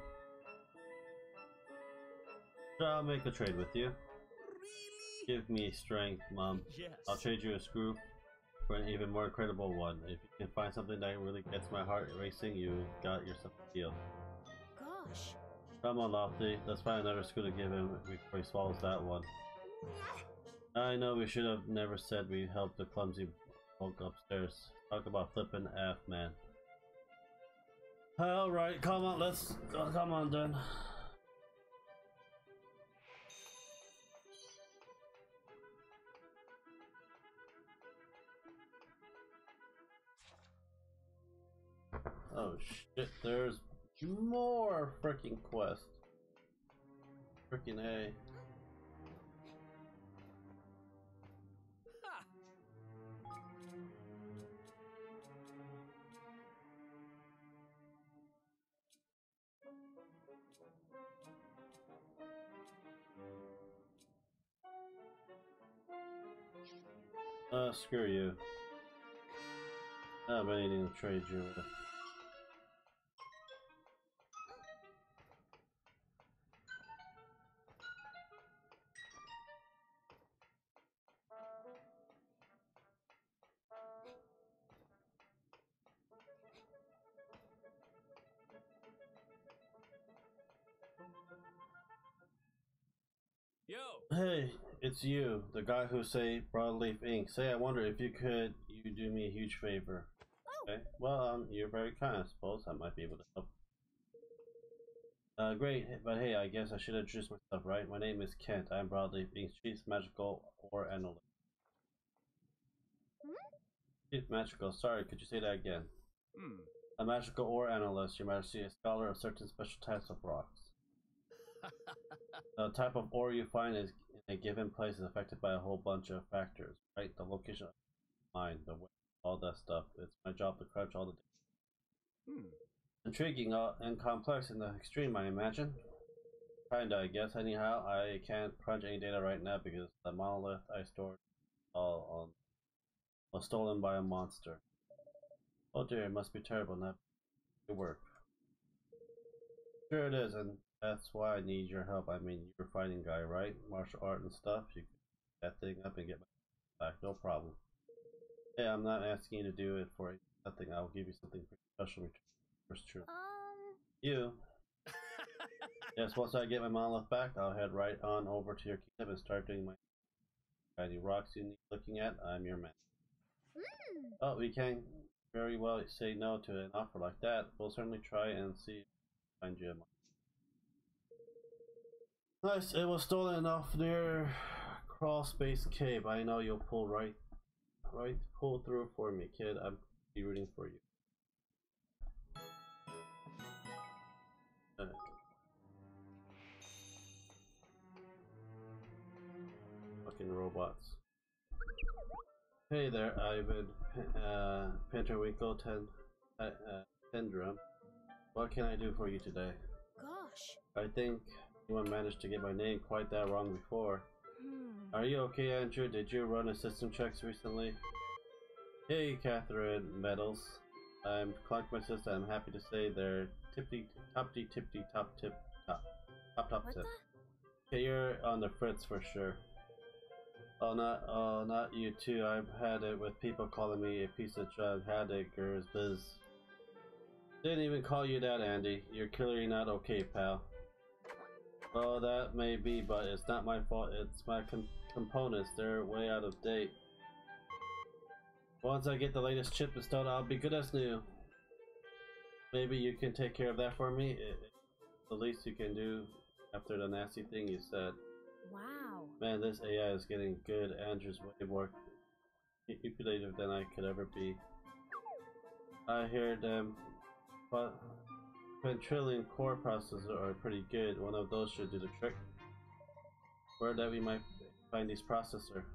Sure, I'll make a trade with you. Really? Give me strength, Mom. Yes. I'll trade you a screw for an even more incredible one. If you can find something that really gets my heart racing, you got yourself a deal. gosh. Come on, Lofty. Let's find another screw to give him before he swallows that one. I know we should have never said we helped the clumsy folk upstairs. Talk about flipping F, man. Alright, come on, let's... come on, then. Oh shit, there's more freaking quests. Freaking A. Ha! Screw you. I don't have anything to trade you with. Yo! Hey, it's you, the guy who say Broadleaf Inc. Say, I wonder if you could do me a huge favor. Okay. Well, you're very kind, I suppose. I might be able to help. Great, but hey, I guess I should introduce myself, right? My name is Kent. I'm Broadleaf Inc.'s Chief Magical Ore Analyst. Chief Magical, sorry, could you say that again? A magical ore analyst, Your Majesty, a scholar of certain special types of rocks. The type of ore you find is in A given place is affected by a whole bunch of factors, right? The location of mine, the way, all that stuff. It's my job to crunch all the data. Intriguing and complex in the extreme, I imagine. Kinda, I guess. Anyhow, I can't crunch any data right now because the monolith I stored all on was stolen by a monster. Oh dear, it must be terrible. Not good work. Sure it is, and that's why I need your help. I mean, you're a fighting guy, right? Martial art and stuff. You can pick that thing up and get my back, no problem. Hey, I'm not asking you to do it for nothing. I'll give you something pretty special in return. First, true. You. Yes, once I get my monolith back, I'll head right on over to your kingdom and start doing my any rocks you need looking at. I'm your man. Oh, we can't very well say no to an offer like that. We'll certainly try and see if we can find you a nice. It was stolen off near Crawl Space Cave. I know you'll pull pull through for me, kid. I'm be rooting for you. Fucking robots. Hey there, Ivan, Pinterwinkle, Tendrum. What can I do for you today? Gosh. I think anyone managed to get my name quite that wrong before. Are you okay, Andrew? Did you run a system checks recently? Hey, Catherine Metals. I'm Clark, my sister. I'm happy to say they're top tip. Okay, you're on the fritz for sure. Oh, not you too. I've had it with people calling me a piece of junk. Haddiggers, biz. Didn't even call you that, Andy. You're clearly not okay, pal. Well, that may be, but it's not my fault. It's my components. They're way out of date. Once I get the latest chip installed, I'll be good as new. Maybe you can take care of that for me? It's the least you can do after the nasty thing you said. Wow. Man, this AI is getting good. Andrew's way more manipulative than I could ever be. I hear them, but quintillion core processors are pretty good. One of those should do the trick. Word that we might find these processors.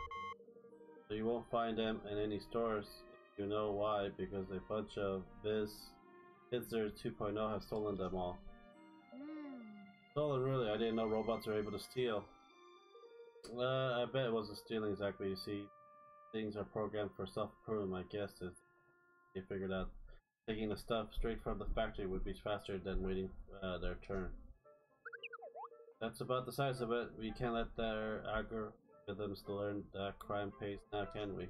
So you won't find them in any stores. You know why? Because a bunch of Kidzers 2.0 have stolen them all. Stolen, really? I didn't know robots are able to steal. I bet it wasn't stealing exactly. You see, things are programmed for self-improvement. My guess is they figured out taking the stuff straight from the factory would be faster than waiting their turn. That's about the size of it. We can't let their algorithms learn that crime pays now, can we?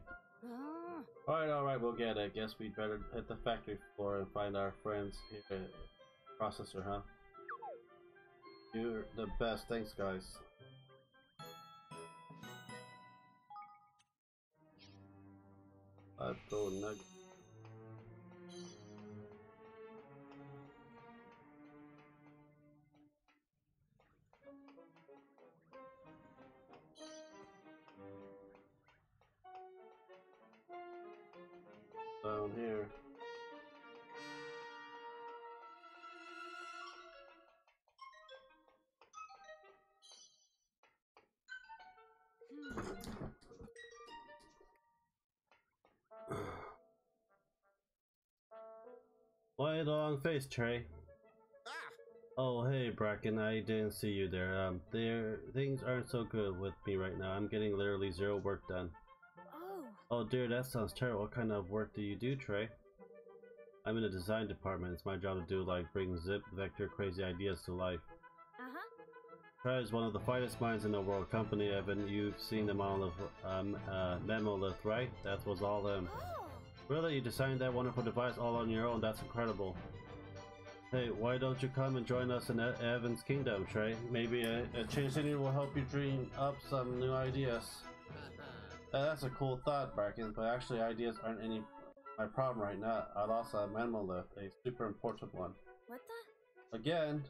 Alright, we'll get it. Guess we'd better hit the factory floor and find our friends here. Processor, huh? You're the best. Thanks, guys. I've thrown nugget. Down here. Why the long face, Trey? Oh, hey, Bracken, I didn't see you there. Things aren't so good with me right now. I'm getting literally zero work done. Oh, dear, that sounds terrible. What kind of work do you do, Trey? I'm in the design department. It's my job to do, like, bring zip, vector, crazy ideas to life. Trey is one of the finest minds in the world. Company, Evan, you've seen the monolith, Memolith, right? That was all them. Really? You designed that wonderful device all on your own? That's incredible. Hey, why don't you come and join us in Evan's Kingdom, Trey? Maybe a change scenery will help you dream up some new ideas. That's a cool thought, Bracken, but actually ideas aren't my problem right now. I lost a Memolith, a super important one. What the? Again?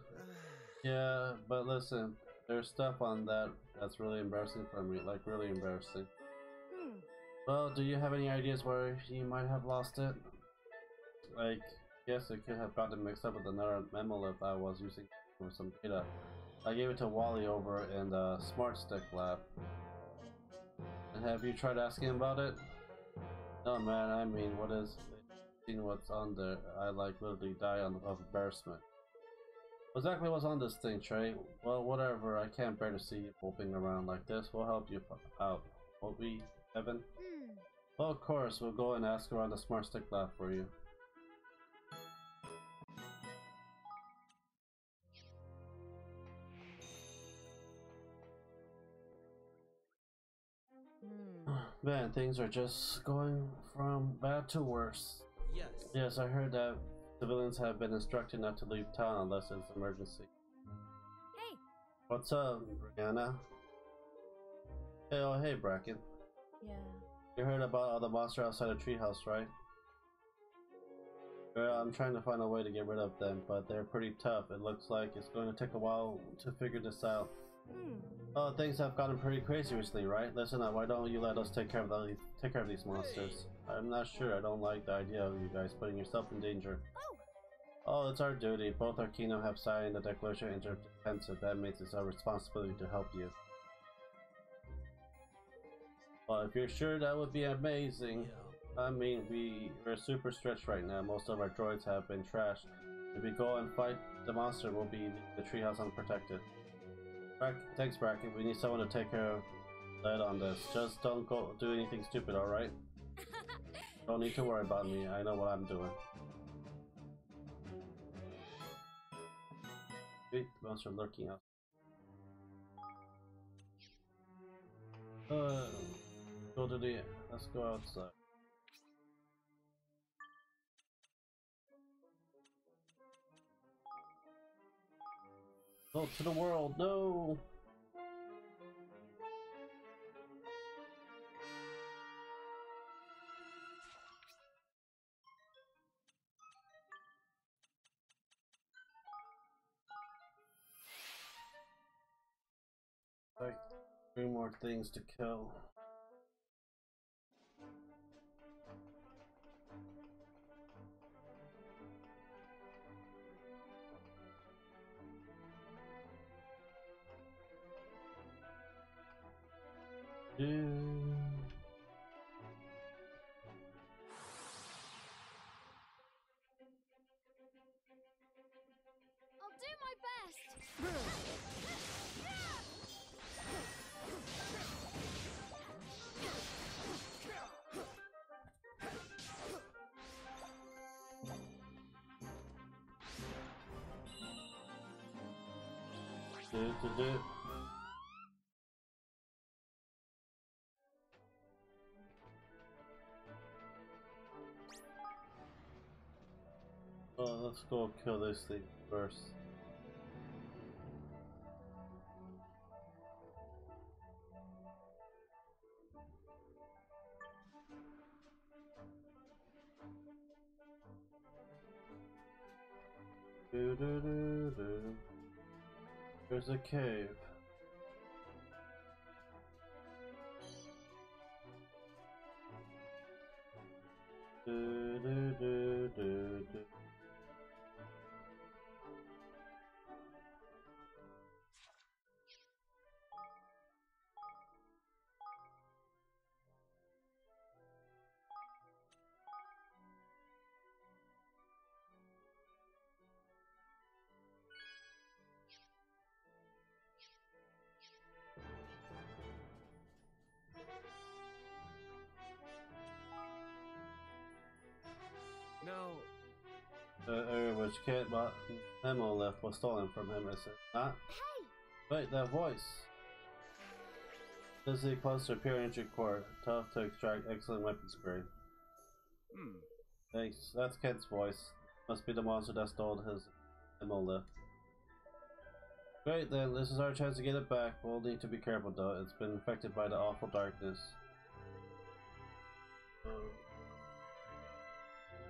Yeah, but listen, there's stuff on that's really embarrassing for me, like really embarrassing. Well, do you have any ideas where you might have lost it? Like, yes, it could have gotten mixed up with another Memolith I was using for some data. I gave it to Wally over in the Smart Stick lab. And have you tried asking about it? No man, I mean, what is... Seen what's on there, I like literally die of embarrassment. Exactly what's on this thing, Trey? Well, whatever, I can't bear to see you moping around like this. We'll help you out. Won't we, Evan? Well, of course, we'll go and ask around the Smart Stick lab for you. Man, things are just going from bad to worse. Yes. Yes, I heard that civilians have been instructed not to leave town unless it's an emergency. Hey. What's up, Brianna? Hey, oh, hey, Bracken. Yeah. You heard about all the monster outside the treehouse, right? Girl, I'm trying to find a way to get rid of them, but they're pretty tough. It looks like it's going to take a while to figure this out. Oh, things have gotten pretty crazy recently, right? Listen up, why don't you let us take care of these monsters? I'm not sure. I don't like the idea of you guys putting yourself in danger. Oh, it's our duty. Both our kingdom have signed the Declaration of Interdependence. That makes it our responsibility to help you. Well, if you're sure, that would be amazing. I mean, we're super stretched right now. Most of our droids have been trashed. If we go and fight the monster, we'll be the treehouse unprotected. Thanks, Bracken. We need someone to take care of that on this. Just don't go do anything stupid, alright? Don't need to worry about me. I know what I'm doing. Wait, the monster lurking out. Go to the... Let's go outside. Go to the world, no! Like 3 more things to kill. I'll do my best. Oh, let's go kill this thing first. There's a cave. No. Which kid but memo left was stolen from him, is it not? Hey! Wait, that voice! Physically close to pure entry core, tough to extract, excellent weapons grade. Thanks, that's Kent's voice. Must be the monster that stole his memo lift. Great then, this is our chance to get it back. We'll need to be careful though, it's been infected by the awful darkness.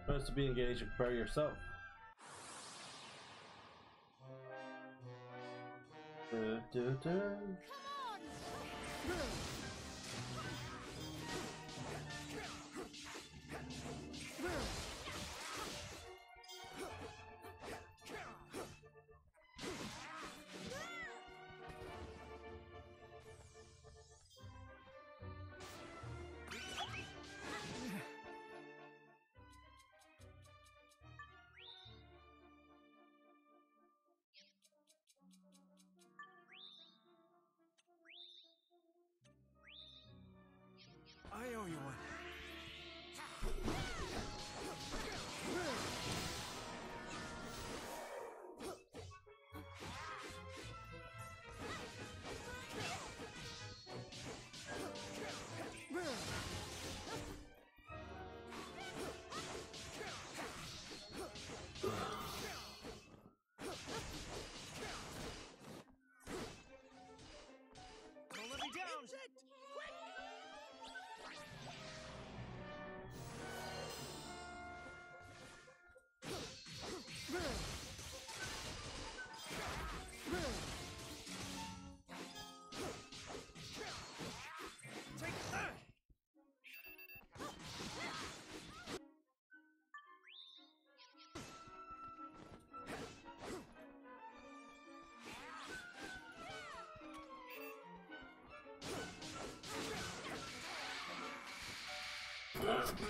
Best to be engaged and prepare yourself. Come on!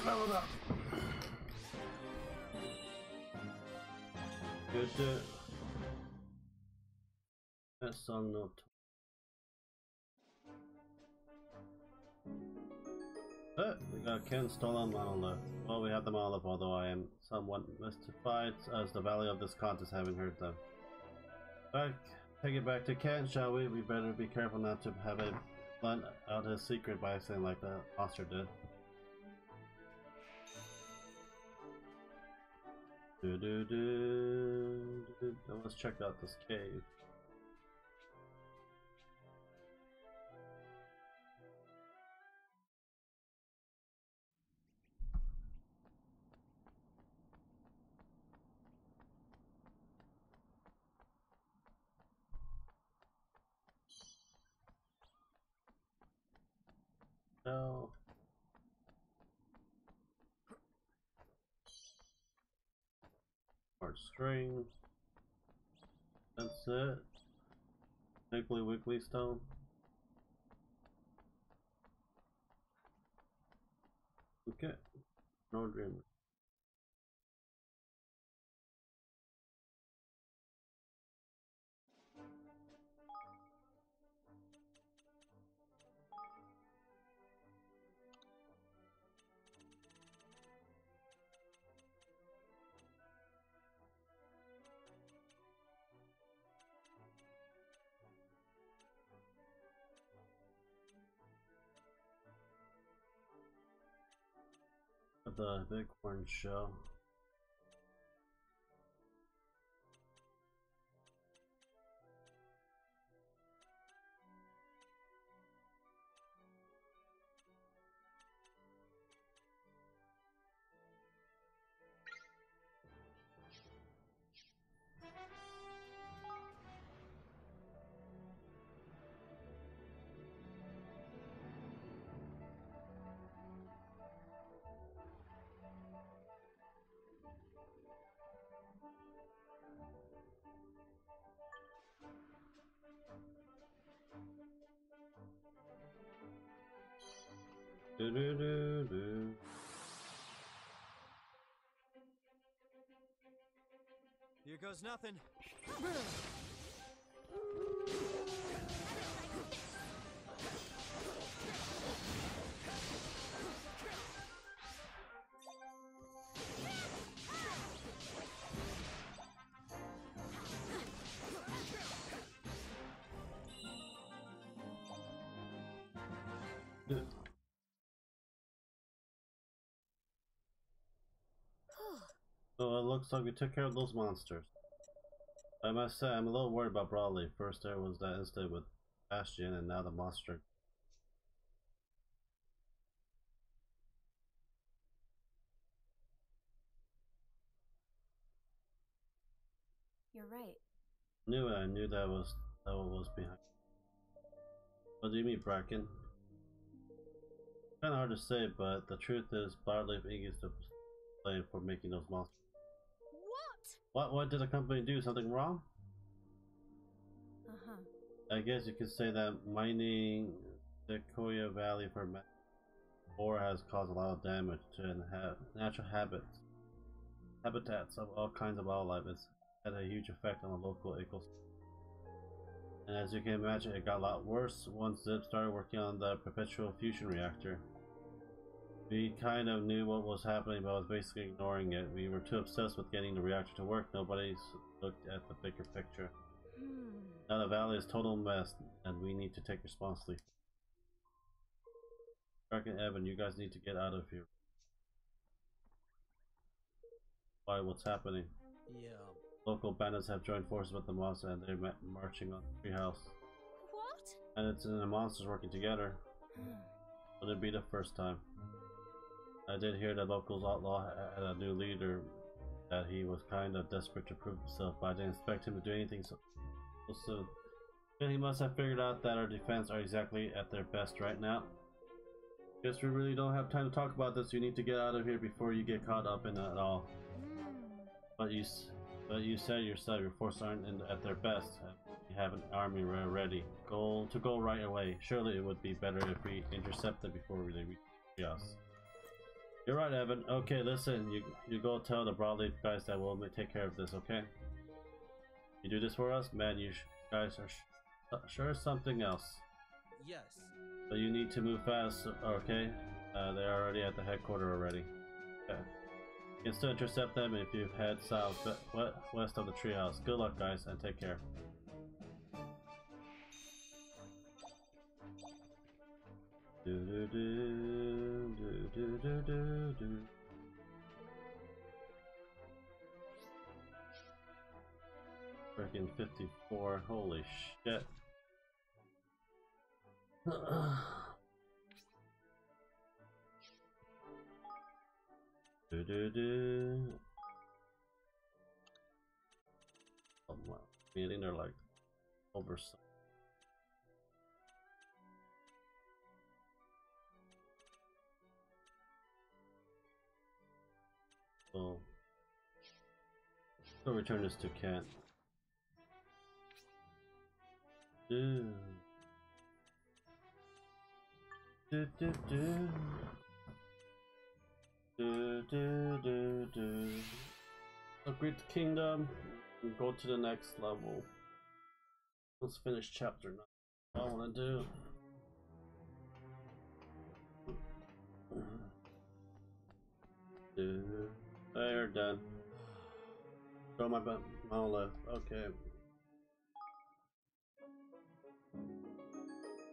Level up. Good. That song note. We got Ken stolen monolith. Well, we have them all up, although I am somewhat mystified as the value of this contest having heard them. Take it back to Ken, shall we? We better be careful not to have it let out his secret by saying like that monster did. Let's check out this cave. No. Hard string. That's it. Piggly Wiggly stone. Okay. No dream. The Bighorn show. Here goes nothing. So it looks like we took care of those monsters. I must say, I'm a little worried about Brawley. First there was that incident with Bastion, and now the monster. You're right. I knew that was what was behind. What do you mean, Bracken? Kinda hard to say, but the truth is, Bartley is to blame for making those monsters. What did the company do? Something wrong? I guess you could say that mining Sequoia Valley for ore has caused a lot of damage to natural habitats of all kinds of wildlife. It's had a huge effect on the local ecosystem. And as you can imagine, it got a lot worse once Zip started working on the perpetual fusion reactor. We kind of knew what was happening, but was basically ignoring it. We were too obsessed with getting the reactor to work. Nobody's looked at the bigger picture. Now the valley is a total mess, and we need to take responsibility. Clark and Evan, you guys need to get out of here. Why? What's happening? Yeah. Local bandits have joined forces with the monster, and they're marching on the treehouse. What? And it's the monsters working together. Would it be the first time? I did hear that locals outlaw had a new leader, that he was kind of desperate to prove himself, but I didn't expect him to do anything so soon. Then he must have figured out that our defense are exactly at their best right now. Guess we really don't have time to talk about this. You need to get out of here before you get caught up in it all. But you said yourself your forces aren't at their best. You have an army ready. Go right away. Surely it would be better if we intercept them before we reach us. You're right, Evan. Okay, listen, you go tell the broadleaf guys that we'll take care of this, okay? You do this for us? Man, you guys are sure something else. Yes. But you need to move fast, okay? They're already at the headquarters already. Okay. You can still intercept them if you head south, west of the treehouse. Good luck, guys, and take care. Do do do do do do do do. Freaking 54, holy shit. Do do do. Oh my, I think they're like over. So, we'll return this to Kent. Do do do do do do do do. Upgrade the kingdom and go to the next level. Let's finish chapter 9. What I want to do. They're done. Throw my monolith. Okay.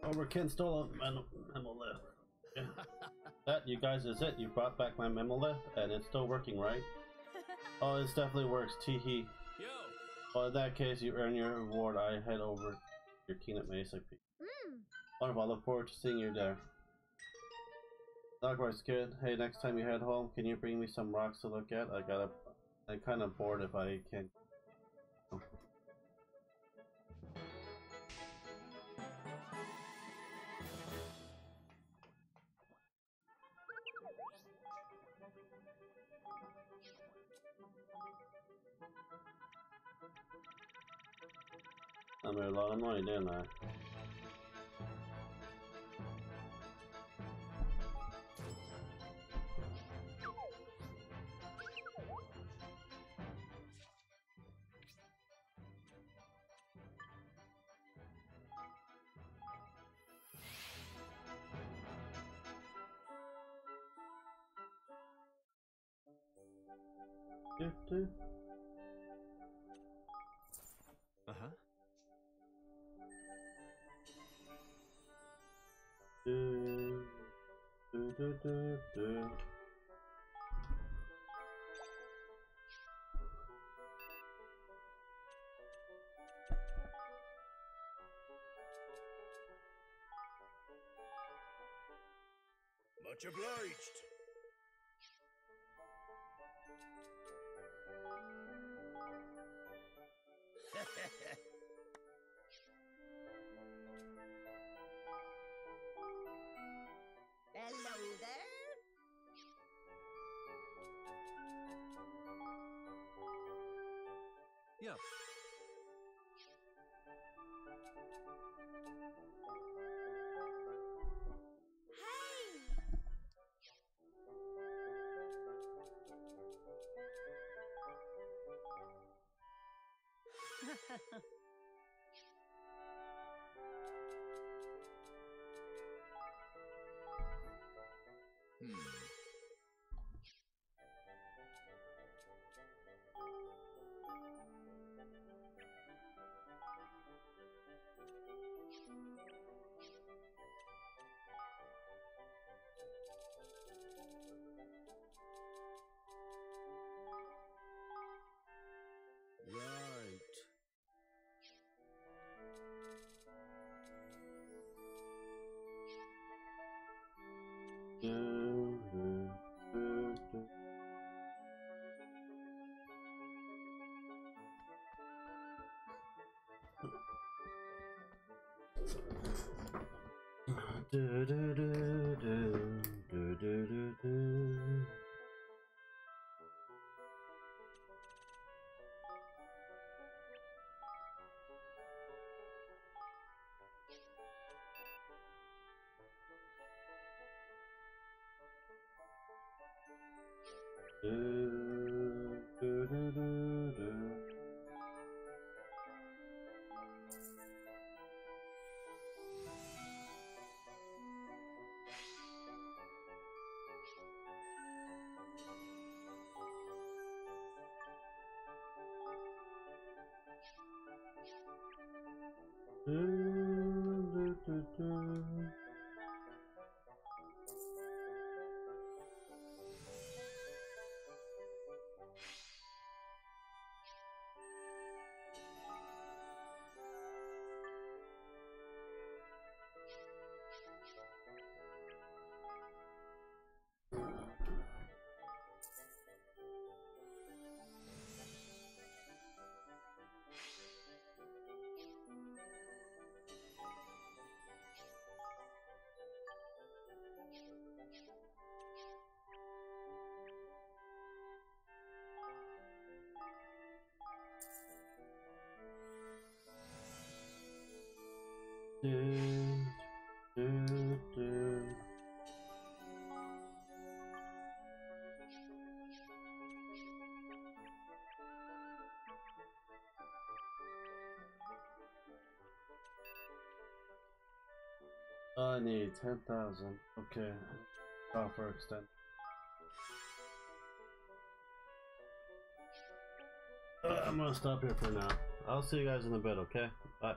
Over Ken stole a monolith. Yeah. That, you guys, is it. You brought back my monolith, and it's still working, right? Oh, it definitely works. Teehee. Yo. Well, in that case, you earn your reward. I head over your Kingdom ASAP. Wonderful. I look forward to seeing you there. Likewise, kid. Hey, next time you head home, can you bring me some rocks to look at? I'm kind of bored if I can't. I made a lot of money, didn't I? Uh-huh. Do, do, do, do, do. Much obliged. Hello there. Yeah. Hey. Right. Do, do, do, do. Do, do, do, do, do, do, do, do. I need 10,000. Okay. Offer extend. I'm gonna stop here for now. I'll see you guys in a bit, okay? Bye.